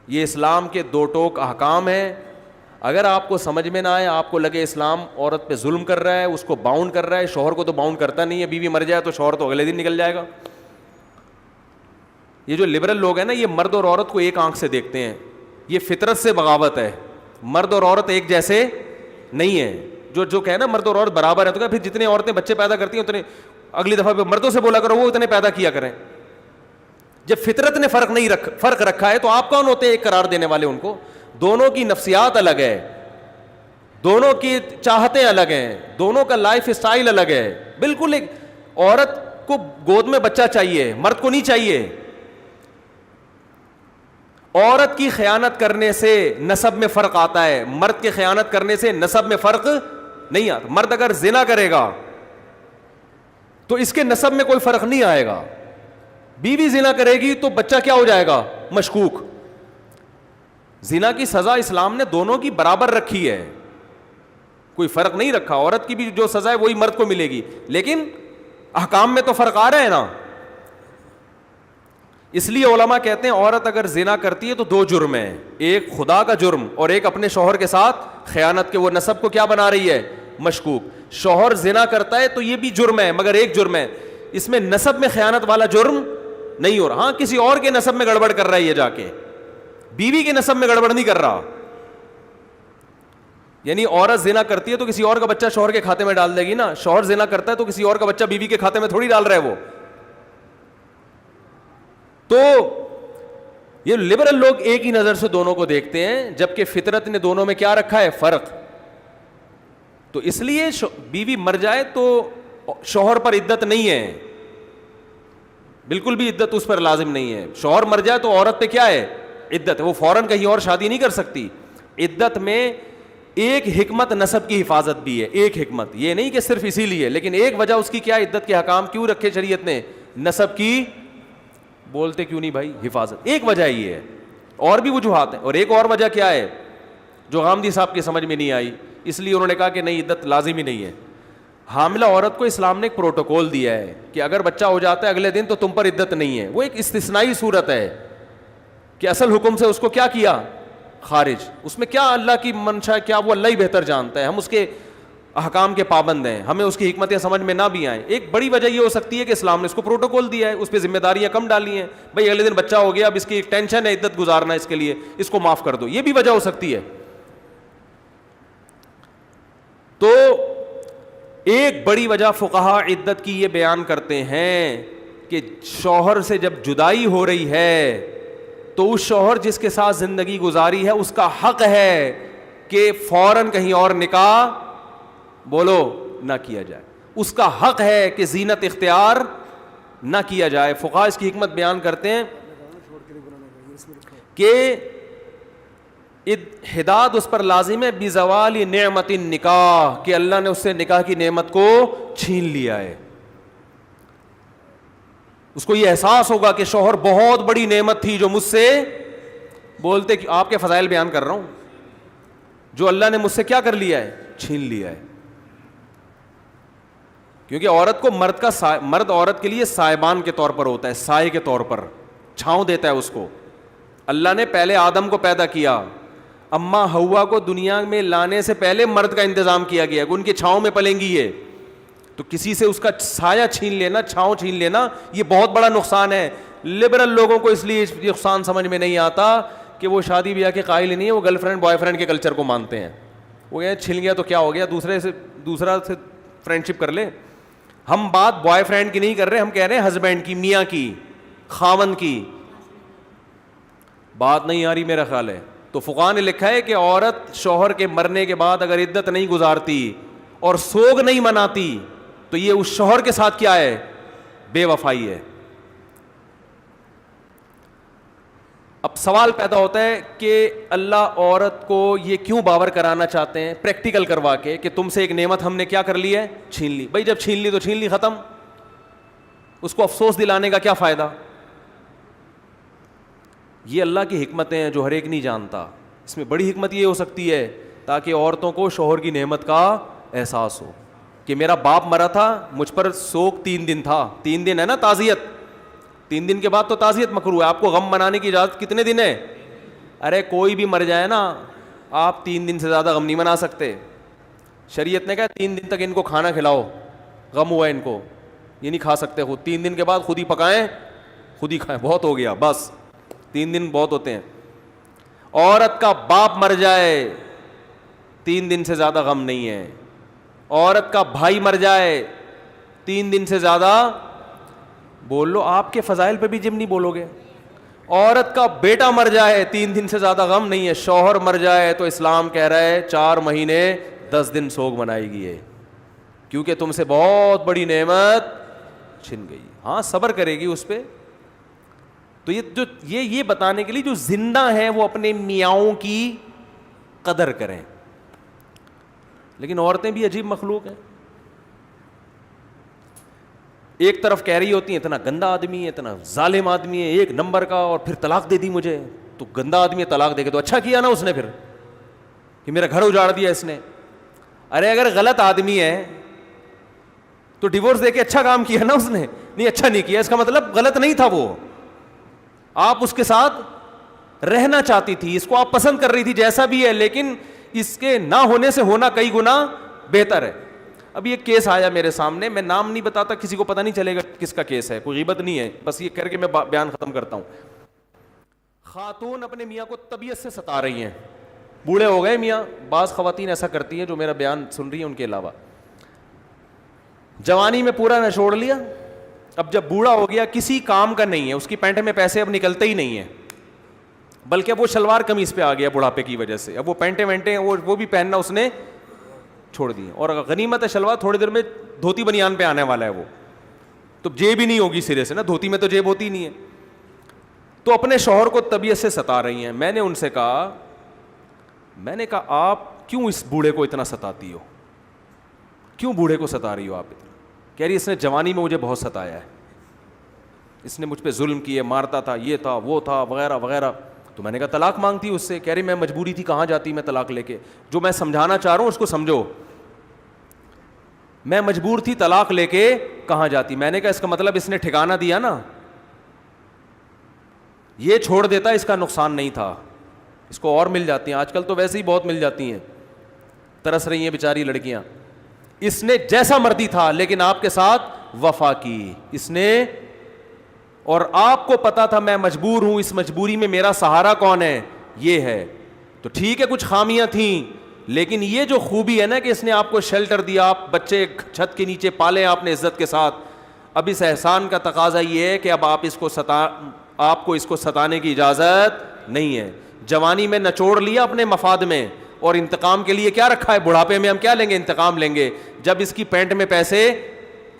Speaker 1: یہ اسلام کے 2 ٹوک احکام ہیں. اگر آپ کو سمجھ میں نہ آئے, آپ کو لگے اسلام عورت پہ ظلم کر رہا ہے, اس کو باؤنڈ کر رہا ہے, شوہر کو تو باؤنڈ کرتا نہیں ہے, بیوی مر جائے تو شوہر تو اگلے دن نکل جائے گا. یہ جو لبرل لوگ ہیں نا, یہ مرد اور عورت کو ایک آنکھ سے دیکھتے ہیں. یہ فطرت سے بغاوت ہے. مرد اور عورت ایک جیسے نہیں ہے. جو کہے نا مرد اور عورت برابر ہے, تو کہ پھر جتنے عورتیں بچے پیدا کرتی ہیں اتنے اگلی دفعہ مردوں سے بولا کرو وہ اتنے پیدا کیا کریں. جب فطرت نے فرق رکھا ہے تو آپ کون ہوتے ہیں ایک قرار دینے والے ان کو؟ دونوں کی نفسیات الگ ہے, دونوں کی چاہتیں الگ ہیں, دونوں کا لائف اسٹائل الگ ہے. بالکل ایک عورت کو گود میں بچہ چاہیے, مرد کو نہیں چاہیے. عورت کی خیانت کرنے سے نسب میں فرق آتا ہے, مرد کے خیانت کرنے سے نسب میں فرق نہیں آتا. مرد اگر زنا کرے گا تو اس کے نسب میں کوئی فرق نہیں آئے گا, بیوی زنا کرے گی تو بچہ کیا ہو جائے گا؟ مشکوک. زنا کی سزا اسلام نے دونوں کی برابر رکھی ہے, کوئی فرق نہیں رکھا. عورت کی بھی جو سزا ہے وہی مرد کو ملے گی, لیکن احکام میں تو فرق آ رہا ہے نا. اس لیے علماء کہتے ہیں عورت اگر زنا کرتی ہے تو دو جرم ہیں, ایک خدا کا جرم اور ایک اپنے شوہر کے ساتھ خیانت کے. وہ نسب کو کیا بنا رہی ہے؟ مشکوک. شوہر زنا کرتا ہے تو یہ بھی جرم ہے, مگر ایک جرم ہے, اس میں نسب میں خیانت والا جرم نہیں ہو رہا. ہاں کسی اور کے نسب میں گڑبڑ کر رہا ہے یہ جا کے, بیوی کے نسب میں گڑبڑ نہیں کر رہا. یعنی عورت زنا کرتی ہے تو کسی اور کا بچہ شوہر کے کھاتے میں ڈال دے گی نا, شوہر زنا کرتا ہے تو کسی اور کا بچہ بیوی کے کھاتے میں تھوڑی ڈال رہا ہے وہ. تو یہ لبرل لوگ ایک ہی نظر سے دونوں کو دیکھتے ہیں, جبکہ فطرت نے دونوں میں کیا رکھا ہے؟ فرق. تو اس لیے بیوی مر جائے تو شوہر پر عدت نہیں ہے, بالکل بھی عدت اس پر لازم نہیں ہے. شوہر مر جائے تو عورت پہ کیا ہے؟ عدت ہے, وہ فوراً کہیں اور شادی نہیں کر سکتی. عدت میں ایک حکمت نسب کی حفاظت بھی ہے, ایک حکمت, یہ نہیں کہ صرف اسی لیے, لیکن ایک وجہ اس کی کیا؟ عدت کے حکام کیوں رکھے شریعت نے؟ نسب کی, بولتے کیوں نہیں بھائی, حفاظت. ایک وجہ یہ ہے, اور بھی وجوہات ہیں. اور ایک اور وجہ کیا ہے جو غامدی صاحب کی سمجھ میں نہیں آئی, اس لیے انہوں نے کہا کہ نہیں عدت لازمی نہیں ہے. حاملہ عورت کو اسلام نے ایک پروٹوکول دیا ہے کہ اگر بچہ ہو جاتا ہے اگلے دن تو تم پر عدت نہیں ہے. وہ ایک استثنائی صورت ہے کہ اصل حکم سے اس کو کیا کیا؟ خارج. اس میں کیا اللہ کی منشا ہے, کیا وہ اللہ ہی بہتر جانتا ہے, ہم اس کے احکام کے پابند ہیں, ہمیں اس کی حکمتیں سمجھ میں نہ بھی آئیں. ایک بڑی وجہ یہ ہو سکتی ہے کہ اسلام نے اس کو پروٹوکول دیا ہے, اس پہ ذمہ داریاں کم ڈالی ہیں. بھائی اگلے دن بچہ ہو گیا, اب اس کی ایک ٹینشن ہے, عدت گزارنا, اس کے لیے اس کو معاف کر دو, یہ بھی وجہ ہو سکتی ہے. تو ایک بڑی وجہ فقہا عدت کی یہ بیان کرتے ہیں کہ شوہر سے جب جدائی ہو رہی ہے تو اس شوہر جس کے ساتھ زندگی گزاری ہے اس کا حق ہے کہ فوراً کہیں اور نکاح بولو نہ کیا جائے. اس کا حق ہے کہ زینت اختیار نہ کیا جائے. فقہا اس کی حکمت بیان کرتے ہیں کہ ہدایت اس پر لازم ہے بزوال نعمت النکاح, کہ اللہ نے اس سے نکاح کی نعمت کو چھین لیا ہے. اس کو یہ احساس ہوگا کہ شوہر بہت بڑی نعمت تھی جو مجھ سے, بولتے کہ آپ کے فضائل بیان کر رہا ہوں, جو اللہ نے مجھ سے کیا کر لیا ہے؟ چھین لیا ہے. کیونکہ عورت کو مرد عورت کے لیے سائبان کے طور پر ہوتا ہے, سائے کے طور پر چھاؤں دیتا ہے اس کو. اللہ نے پہلے آدم کو پیدا کیا, اماں ہوا کو دنیا میں لانے سے پہلے مرد کا انتظام کیا گیا کہ ان کی چھاؤں میں پلیں گی یہ. تو کسی سے اس کا سایہ چھین لینا, چھاؤں چھین لینا, یہ بہت بڑا نقصان ہے. لبرل لوگوں کو اس لیے یہ نقصان سمجھ میں نہیں آتا کہ وہ شادی بیاہ کے قائل نہیں ہے, وہ گرل فرینڈ بوائے فرینڈ کے کلچر کو مانتے ہیں. وہ یہ چھن گیا تو کیا ہو گیا, دوسرا سے فرینڈ شپ کر لے. ہم بات بوائے فرینڈ کی نہیں کر رہے, ہم کہہ رہے ہیں ہسبینڈ کی, میاں کی, خاوند کی. بات نہیں آ رہی میرا خیال ہے. تو فقہا نے لکھا ہے کہ عورت شوہر کے مرنے کے بعد اگر عدت نہیں گزارتی اور سوگ نہیں مناتی تو یہ اس شوہر کے ساتھ کیا ہے؟ بے وفائی ہے. اب سوال پیدا ہوتا ہے کہ اللہ عورت کو یہ کیوں باور کرانا چاہتے ہیں پریکٹیکل کروا کے کہ تم سے ایک نعمت ہم نے کیا کر لی ہے؟ چھین لی. بھائی جب چھین لی تو چھین لی, ختم. اس کو افسوس دلانے کا کیا فائدہ؟ یہ اللہ کی حکمتیں ہیں جو ہر ایک نہیں جانتا. اس میں بڑی حکمت یہ ہو سکتی ہے تاکہ عورتوں کو شوہر کی نعمت کا احساس ہو کہ میرا باپ مرا تھا, مجھ پر سوگ 3 دن تھا. 3 دن ہے نا تعزیت, 3 دن کے بعد تو تعزیت مکروہ ہے. آپ کو غم منانے کی اجازت کتنے دن ہے؟ ارے کوئی بھی مر جائے نا, آپ 3 دن سے زیادہ غم نہیں منا سکتے. شریعت نے کہا 3 دن تک ان کو کھانا کھلاؤ, غم ہوا ان کو, یہ نہیں کھا سکتے خود. 3 دن کے بعد خود ہی پکائیں, خود ہی کھائیں, بہت ہو گیا بس. 3 دن بہت ہوتے ہیں. عورت کا باپ مر جائے 3 دن سے زیادہ غم نہیں ہے. عورت کا بھائی مر جائے 3 دن سے زیادہ بول لو, آپ کے فضائل پہ بھی جم نہیں بولو گے. عورت کا بیٹا مر جائے 3 دن سے زیادہ غم نہیں ہے, شوہر مر جائے تو اسلام کہہ رہا ہے 4 مہینے 10 دن سوگ منائے گی, کیونکہ تم سے بہت بڑی نعمت چھن گئی. ہاں صبر کرے گی اس پہ. تو یہ بتانے کے لیے جو زندہ ہیں وہ اپنے میاؤں کی قدر کریں. لیکن عورتیں بھی عجیب مخلوق ہیں. ایک طرف کہہ رہی ہوتی ہیں اتنا گندا آدمی ہے, اتنا ظالم آدمی ہے, 1 نمبر کا, اور پھر طلاق دے دی مجھے. تو گندا آدمی ہے, طلاق دے کے تو اچھا کیا نا اس نے, پھر کہ میرا گھر اجاڑ دیا اس نے. ارے اگر غلط آدمی ہے تو ڈیورس دے کے اچھا کام کیا نا اس نے. نہیں اچھا نہیں کیا, اس کا مطلب غلط نہیں تھا وہ, آپ اس کے ساتھ رہنا چاہتی تھی, اس کو آپ پسند کر رہی تھی جیسا بھی ہے, لیکن اس کے نہ ہونے سے ہونا کئی گنا بہتر ہے. اب یہ کیس آیا میرے سامنے, میں نام نہیں بتاتا, کسی کو پتہ نہیں چلے گا کس کا کیس ہے, کوئی غیبت نہیں ہے, بس یہ کر کے میں بیان ختم کرتا ہوں. خاتون اپنے میاں کو طبیعت سے ستا رہی ہیں, بوڑھے ہو گئے میاں, بعض خواتین ایسا کرتی ہیں جو میرا بیان سن رہی ہیں ان کے علاوہ. جوانی میں پورا نچوڑ لیا, اب جب بوڑھا ہو گیا کسی کام کا نہیں ہے, اس کی پینٹ میں پیسے اب نکلتے ہی نہیں ہیں, بلکہ اب وہ شلوار قمیص پہ آ گیا بڑھاپے کی وجہ سے. اب وہ پینٹیں وینٹیں وہ بھی پہننا اس نے چھوڑ دی, اور غنیمت ہے شلوار, تھوڑی دیر میں دھوتی بنیان پہ آنے والا ہے وہ, تو جیب ہی نہیں ہوگی سرے سے نا, دھوتی میں تو جیب ہوتی نہیں ہے. تو اپنے شوہر کو طبیعت سے ستا رہی ہیں. میں نے ان سے کہا آپ کیوں اس بوڑھے کو اتنا ستاتی ہو, کیوں بوڑھے کو ستا رہی ہو آپ اتنا؟ کہہ رہی اس نے جوانی میں مجھے بہت ستایا ہے, اس نے مجھ پہ ظلم کیے, مارتا تھا, یہ تھا وہ تھا وغیرہ وغیرہ. تو میں نے کہا طلاق مانگتی اس سے. کہہ رہی میں مجبوری تھی, کہاں جاتی میں طلاق لے کے. جو میں سمجھانا چاہ رہا ہوں اس کو سمجھو, میں مجبور تھی, طلاق لے کے کہاں جاتی. میں نے کہا اس کا مطلب اس نے ٹھکانہ دیا نا, یہ چھوڑ دیتا اس کا نقصان نہیں تھا, اس کو اور مل جاتی ہیں. آج کل تو ویسے ہی بہت مل جاتی ہیں, ترس رہی ہیں بیچاری لڑکیاں. اس نے جیسا مرضی تھا لیکن آپ کے ساتھ وفا کی اس نے, اور آپ کو پتا تھا میں مجبور ہوں, اس مجبوری میں میرا سہارا کون ہے, یہ ہے. تو ٹھیک ہے کچھ خامیاں تھیں, لیکن یہ جو خوبی ہے نا کہ اس نے آپ کو شیلٹر دیا, آپ بچے چھت کے نیچے پالے آپ نے عزت کے ساتھ. اب اس احسان کا تقاضا یہ ہے کہ اب آپ کو اس کو ستانے کی اجازت نہیں ہے. جوانی میں نچوڑ لیا اپنے مفاد میں, اور انتقام کے لیے کیا رکھا ہے, بڑھاپے میں ہم کیا لیں گے, انتقام لیں گے, جب اس کی پینٹ میں پیسے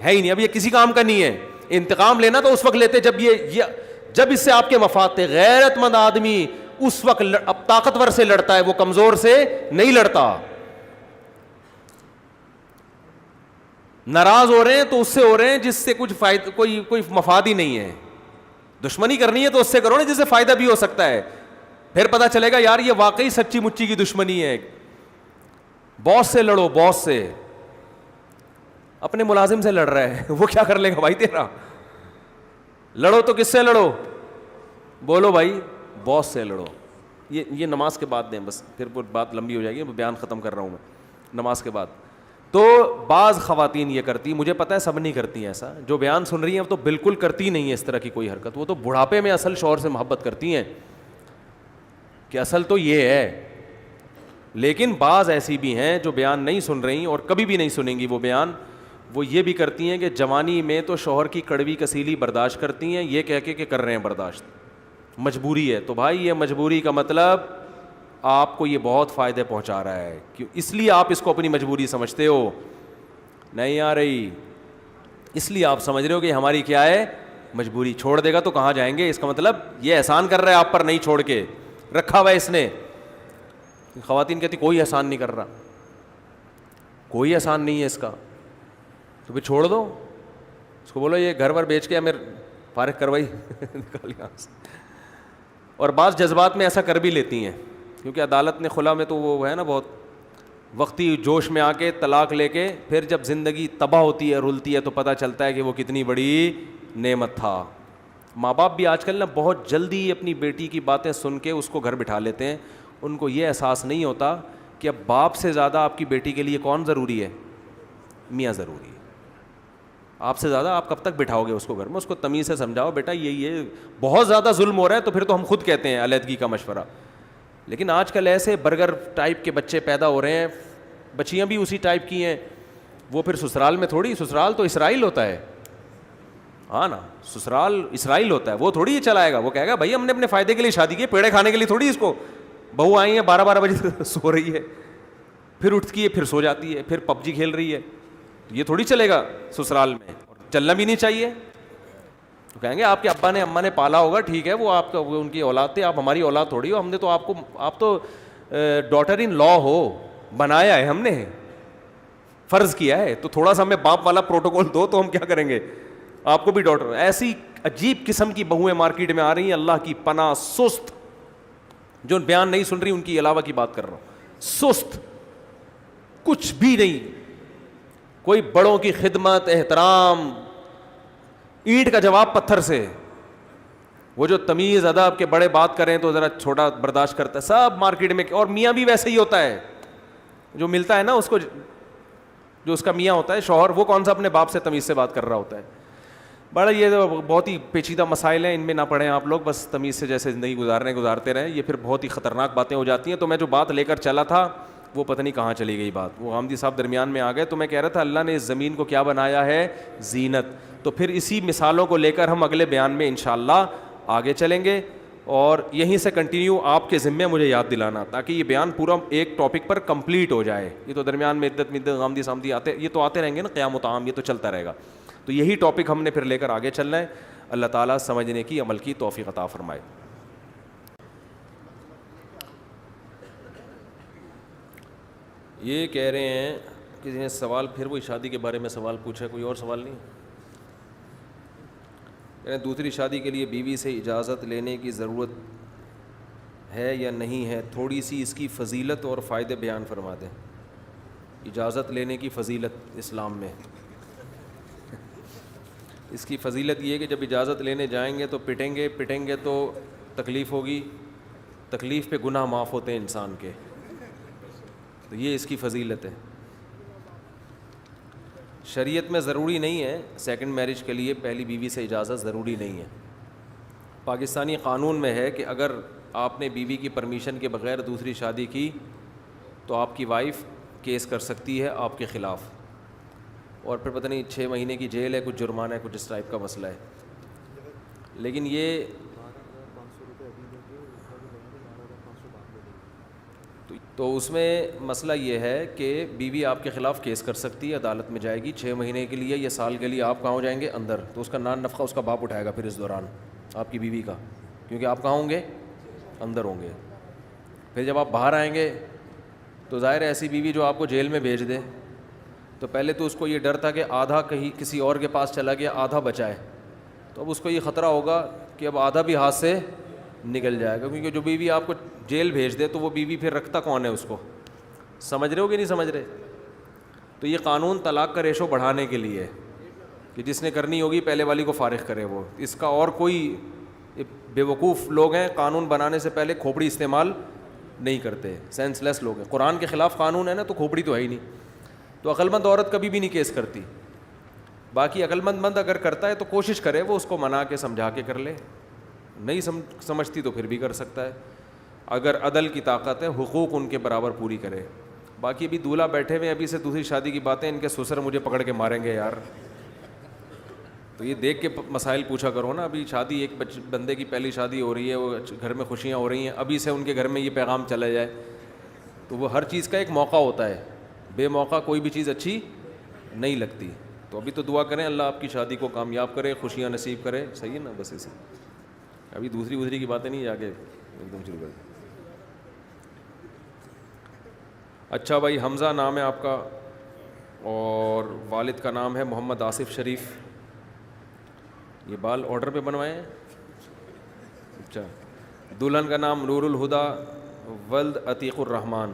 Speaker 1: ہے ہی نہیں. اب یہ کسی کام کا نہیں ہے. انتقام لینا تو اس وقت لیتے جب اس سے آپ کے مفاد تھے. غیرت مند آدمی اس وقت اب طاقتور سے لڑتا ہے, وہ کمزور سے نہیں لڑتا. ناراض ہو رہے ہیں تو اس سے ہو رہے ہیں جس سے کچھ فائدہ کوئی مفاد ہی نہیں ہے. دشمنی کرنی ہے تو اس سے کرو نا جس سے فائدہ بھی ہو سکتا ہے. پھر پتا چلے گا یار یہ واقعی سچی مچی کی دشمنی ہے. باس سے لڑو, باس سے, اپنے ملازم سے لڑ رہا ہے, وہ کیا کر لے گا بھائی تیرا. لڑو تو کس سے لڑو, بولو بھائی باس سے لڑو. یہ نماز کے بعد دیں بس, پھر بات لمبی ہو جائے گی, بیان ختم کر رہا ہوں میں نماز کے بعد. تو بعض خواتین یہ کرتی, مجھے پتا ہے سب نہیں کرتی ایسا, جو بیان سن رہی ہیں تو بالکل کرتی نہیں ہے اس طرح کی کوئی حرکت. وہ تو بڑھاپے میں اصل شوہر سے محبت کرتی ہیں کہ اصل تو یہ ہے. لیکن بعض ایسی بھی ہیں جو بیان نہیں سن رہی اور کبھی بھی نہیں سنیں گی وہ بیان. وہ یہ بھی کرتی ہیں کہ جوانی میں تو شوہر کی کڑوی کسیلی برداشت کرتی ہیں, یہ کہہ کے کہ کر رہے ہیں برداشت, مجبوری ہے. تو بھائی یہ مجبوری کا مطلب آپ کو یہ بہت فائدے پہنچا رہا ہے, کیوں اس لیے آپ اس کو اپنی مجبوری سمجھتے ہو. نہیں آ رہی اس لیے آپ سمجھ رہے ہو کہ ہماری کیا ہے مجبوری. چھوڑ دے گا تو کہاں جائیں گے, اس کا مطلب یہ احسان کر رہا ہے آپ پر, نہیں چھوڑ کے رکھا ہوا ہے اس نے. خواتین کہتی کوئی احسان نہیں کر رہا, کوئی احسان نہیں ہے اس کا, تو پھر چھوڑ دو اس کو. بولو یہ گھر ور بیچ کے میرے فارغ کروائی نکال یہاں سے. اور بعض جذبات میں ایسا کر بھی لیتی ہیں, کیونکہ عدالت نے خلا میں تو وہ ہے نا بہت وقتی جوش میں آ کے طلاق لے کے پھر جب زندگی تباہ ہوتی ہے, رلتی ہے, تو پتہ چلتا ہے کہ وہ کتنی بڑی نعمت تھا. ماں باپ بھی آج کل نا بہت جلدی اپنی بیٹی کی باتیں سن کے اس کو گھر بٹھا لیتے ہیں. ان کو یہ احساس نہیں ہوتا کہ اب باپ سے زیادہ آپ کی بیٹی کے لیے کون ضروری ہے, میاں ضروری ہے. آپ سے زیادہ آپ کب تک بٹھاؤ گے اس کو گھر میں, اس کو تمیز سے سمجھاؤ بیٹا یہ بہت زیادہ ظلم ہو رہا ہے, تو پھر تو ہم خود کہتے ہیں علیحدگی کا مشورہ. لیکن آج کل ایسے برگر ٹائپ کے بچے پیدا ہو رہے ہیں, بچیاں بھی اسی ٹائپ کی ہیں, وہ پھر سسرال میں تھوڑی, سسرال تو اسرائیل ہوتا ہے, ہاں نا, سسرال اسرائیل ہوتا ہے, وہ تھوڑی یہ چلائے گا, وہ کہے گا بھائی ہم نے اپنے فائدے کے لیے شادی کی, پیڑے کھانے کے لیے تھوڑی. اس کو بہو آئی ہے 12 بجے سو رہی ہے, پھر اٹھتی ہے, پھر سو جاتی ہے, پھر پب جی کھیل رہی ہے, یہ تھوڑی چلے گا سسرال میں, چلنا بھی نہیں چاہیے. تو کہیں گے آپ کے ابا نے اماں نے پالا ہوگا, ٹھیک ہے, وہ آپ کا وہ ان کی اولاد تھے, آپ ہماری اولاد تھوڑی ہو, ہم نے تو آپ تو ڈاٹر ان لا ہو, بنایا ہے ہم نے, فرض کیا ہے, تو تھوڑا سا ہمیں باپ والا پروٹوکول دو تو ہم کیا کریں گے, آپ کو بھی ڈاٹر. ایسی عجیب قسم کی بہویں مارکیٹ میں آ رہی ہیں, اللہ کی پناہ, سست, جو بیان نہیں سن رہی ان کی علاوہ کی بات کر رہا ہوں, سست, کچھ بھی نہیں, کوئی بڑوں کی خدمت احترام, اینٹ کا جواب پتھر سے. وہ جو تمیز ادب کے بڑے بات کریں تو ذرا چھوٹا برداشت کرتا ہے, سب مارکیٹ میں. اور میاں بھی ویسے ہی ہوتا ہے, جو ملتا ہے نا اس کو, جو اس کا میاں ہوتا ہے شوہر, وہ کون سا اپنے باپ سے تمیز سے بات کر رہا ہوتا ہے. بڑا یہ بہت ہی پیچیدہ مسائل ہیں, ان میں نہ پڑھیں آپ لوگ, بس تمیز سے جیسے زندگی گزارتے رہیں, یہ پھر بہت ہی خطرناک باتیں ہو جاتی ہیں. تو میں جو بات لے کر چلا تھا وہ پتہ نہیں کہاں چلی گئی بات, وہ غامدی صاحب درمیان میں آ گئے. تو میں کہہ رہا تھا اللہ نے اس زمین کو کیا بنایا ہے, زینت. تو پھر اسی مثالوں کو لے کر ہم اگلے بیان میں انشاءاللہ آگے چلیں گے, اور یہیں سے کنٹینیو آپ کے ذمے مجھے یاد دلانا, تاکہ یہ بیان پورا ایک ٹاپک پر کمپلیٹ ہو جائے. یہ تو درمیان میں عدت غامدی سامدی آتے, یہ تو آتے رہیں گے نا, قیام و طعام, یہ تو چلتا رہے گا. تو یہی ٹاپک ہم نے پھر لے کر آگے چلنا ہے. اللہ تعالیٰ سمجھنے کی, عمل کی توفیق عطا فرمائے. یہ کہہ رہے ہیں کسی نے سوال, پھر وہی شادی کے بارے میں سوال پوچھا, کوئی اور سوال نہیں. یعنی دوسری شادی کے لیے بیوی سے اجازت لینے کی ضرورت ہے یا نہیں ہے, تھوڑی سی اس کی فضیلت اور فائدے بیان فرما دیں. اجازت لینے کی فضیلت اسلام میں, اس کی فضیلت یہ ہے کہ جب اجازت لینے جائیں گے تو پٹیں گے تو تکلیف ہوگی, تکلیف پہ گناہ معاف ہوتے ہیں انسان کے, تو یہ اس کی فضیلت ہے. شریعت میں ضروری نہیں ہے سیکنڈ میرج کے لیے پہلی بیوی سے اجازت ضروری نہیں ہے. پاکستانی قانون میں ہے کہ اگر آپ نے بیوی کی پرمیشن کے بغیر دوسری شادی کی تو آپ کی وائف کیس کر سکتی ہے آپ کے خلاف, اور پھر پتہ نہیں 6 مہینے کی جیل ہے, کچھ جرمانہ ہے, کچھ اس ٹائپ کا مسئلہ ہے. لیکن یہ تو اس میں مسئلہ یہ ہے کہ بیوی آپ کے خلاف کیس کر سکتی ہے, عدالت میں جائے گی 6 مہینے کے لیے یا سال کے لیے, آپ کہاں ہو جائیں گے, اندر. تو اس کا نان نفقہ اس کا باپ اٹھائے گا پھر اس دوران, آپ کی بیوی کا, کیونکہ آپ کہاں ہوں گے, اندر ہوں گے. پھر جب آپ باہر آئیں گے تو ظاہر ہے ایسی بیوی جو آپ کو جیل میں بھیج دے, تو پہلے تو اس کو یہ ڈر تھا کہ آدھا کہیں کسی اور کے پاس چلا گیا, آدھا بچائے, تو اب اس کو یہ خطرہ ہوگا کہ اب آدھا بھی ہاتھ سے نکل جائے گا, کیونکہ جو بیوی آپ کو جیل بھیج دے تو وہ بیوی پھر رکھتا کون ہے اس کو, سمجھ رہے ہو کہ نہیں سمجھ رہے. تو یہ قانون طلاق کا ریشو بڑھانے کے لیے ہے کہ جس نے کرنی ہوگی پہلے والی کو فارغ کرے وہ, اس کا اور کوئی, بیوقوف لوگ ہیں قانون بنانے سے پہلے کھوپڑی استعمال نہیں کرتے, سینس لیس لوگ ہیں. قرآن کے خلاف قانون ہے نا, تو کھوپڑی تو ہے ہی نہیں. تو عقل مند عورت کبھی بھی نہیں کیس کرتی. باقی عقل مند اگر کرتا ہے تو کوشش کرے وہ اس کو منا کے سمجھا کے کر لے, نہیں سمجھتی تو پھر بھی کر سکتا ہے, اگر عدل کی طاقت ہے, حقوق ان کے برابر پوری کرے. باقی ابھی دولہا بیٹھے ہوئے, ابھی سے دوسری شادی کی باتیں, ان کے سسر مجھے پکڑ کے ماریں گے یار. تو یہ دیکھ کے مسائل پوچھا کرو نا. ابھی شادی, ایک بندے کی پہلی شادی ہو رہی ہے, وہ گھر میں خوشیاں ہو رہی ہیں, ابھی سے ان کے گھر میں یہ پیغام چلا جائے, تو وہ ہر چیز کا ایک موقع ہوتا ہے, بے موقع کوئی بھی چیز اچھی نہیں لگتی. تو ابھی تو دعا کریں اللہ آپ کی شادی کو کامیاب کرے, خوشیاں نصیب کرے, صحیح ہے نا. بس اسے ابھی دوسری کی باتیں نہیں, جا کے ایک دم شروع کر دیں. اچھا بھائی, حمزہ نام ہے آپ کا, اور والد کا نام ہے محمد آصف شریف. یہ بال آرڈر پہ بنوائے ہیں؟ اچھا. دلہن کا نام نور الہدا ولد عتیق الرحمن.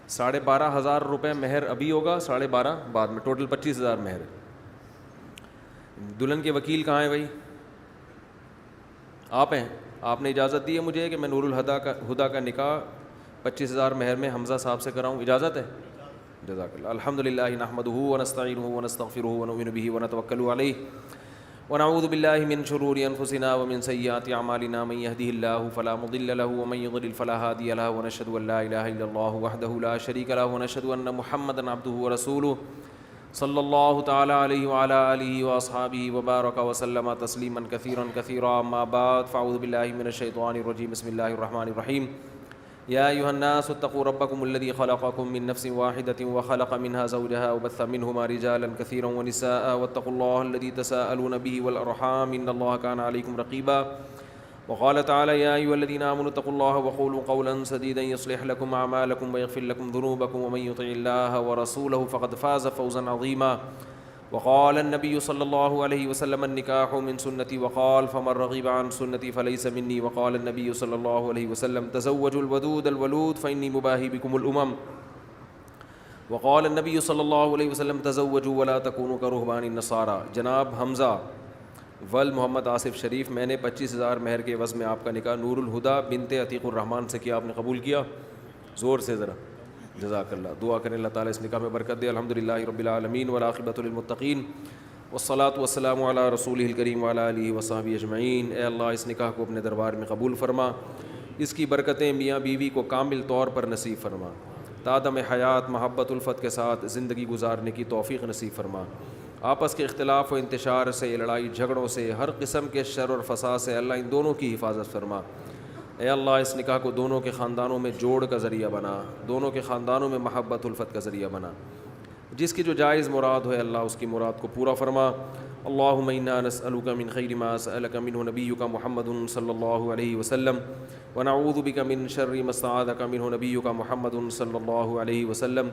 Speaker 1: 12,500 روپے مہر ابھی ہوگا, 12,500 بعد میں, ٹوٹل 25,000 مہر. دلہن کے وکیل کہاں ہیں بھائی؟ آپ ہیں. آپ نے اجازت دی ہے مجھے کہ میں نور الہدا کا نکاح 25,000 مہر میں حمزہ صاحب سے کراؤں, اجازت ہے؟ جزاک اللہ. الحمدللہ نحمدہ ونستعینہ ونستغفرہ ونؤمن بہ ونتوکل علیہ ونعوذ باللہ من شرور انفسنا ومن سیئات اعمالنا, من یہدہ اللہ فلا مضل له ومن یضلل فلا ہادی له, ونشهد ان لا الہ الا اللہ وحدہ لا شریک له, ونشهد ان محمدا عبدہ ورسولہ صلی اللہ تعالی علیہ وعلی آلہ واصحابہ وبارک وسلم تسلیما کثیرا کثیرا، اما بعد فاعوذ باللہ من الشیطان الرجیم، بسم اللہ الرحمن الرحیم۔ یا ایھا الناس اتقوا ربکم الذی خلقکم من نفس واحدۃ وخلق منها زوجها وبث منہما رجالا کثیرا ونساء واتقوا اللہ الذی تساءلون به والارحام ان اللہ کان علیکم رقیبا۔ وقال تعالى يا أيها الذين آمنوا اتقوا الله وقولوا قولا سديدا يصلح لكم أعمالكم ويغفر لكم ذنوبكم ومن يطع الله ورسوله فقد فاز فوزا عظيما۔ وقال النبي صلى الله عليه وسلم النكاح من سنتي وقال فمن رغب عن سنتي فليس مني۔ وقال النبي صلى الله عليه وسلم تزوجوا الودود الولود فإني مباهي بكم الأمم۔ وقال النبي صلى الله عليه وسلم تزوجوا ولا تكونوا كرهبان النصارى۔ جناب حمزہ ول محمد آصف شریف، میں نے 25,000 مہر کے عوض میں آپ کا نکاح نور الہدا بنت عتیق الرحمن سے کیا، آپ نے قبول کیا؟ زور سے ذرا جزاک اللہ۔ دعا کریں اللہ تعالیٰ اس نکاح میں برکت دے۔ الحمدللہ رب العالمین والعاقبۃ للمتقین والصلاۃ والسلام علی رسولہ الکریم وعلی آلہ وصحبہ اجمعین۔ اے اللہ اس نکاح کو اپنے دربار میں قبول فرما، اس کی برکتیں میاں بیوی کو کامل طور پر نصیب فرما، تادم حیات محبت الفت کے ساتھ زندگی گزارنے کی توفیق نصیب فرما۔ آپس کے اختلاف و انتشار سے، لڑائی جھگڑوں سے، ہر قسم کے شر اور فساد سے اللہ ان دونوں کی حفاظت فرما۔ اے اللہ اس نکاح کو دونوں کے خاندانوں میں جوڑ کا ذریعہ بنا، دونوں کے خاندانوں میں محبت الفت کا ذریعہ بنا۔ جس کی جو جائز مراد ہو اے اللہ اس کی مراد کو پورا فرما۔ اللہم انا نسألک من خیر ما سألک منہ نبیک محمد صلی اللہ علیہ وسلم ونعوذ بک من شر ما استعاذک منہ نبیک محمد صلی اللہ علیہ وسلم۔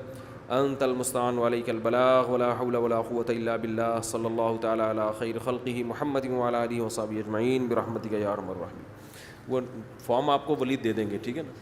Speaker 1: انت المستعان وعلیک البلاغ ولا حول ولا قوة الا باللہ۔ صلی اللہ تعالی علی خیر خلقہ محمد وعلی آلہ وصحبہ اجمعین برحمتک یا ارحم الراحمین۔ وہ فارم آپ کو ولید دے دیں گے، ٹھیک ہے نا؟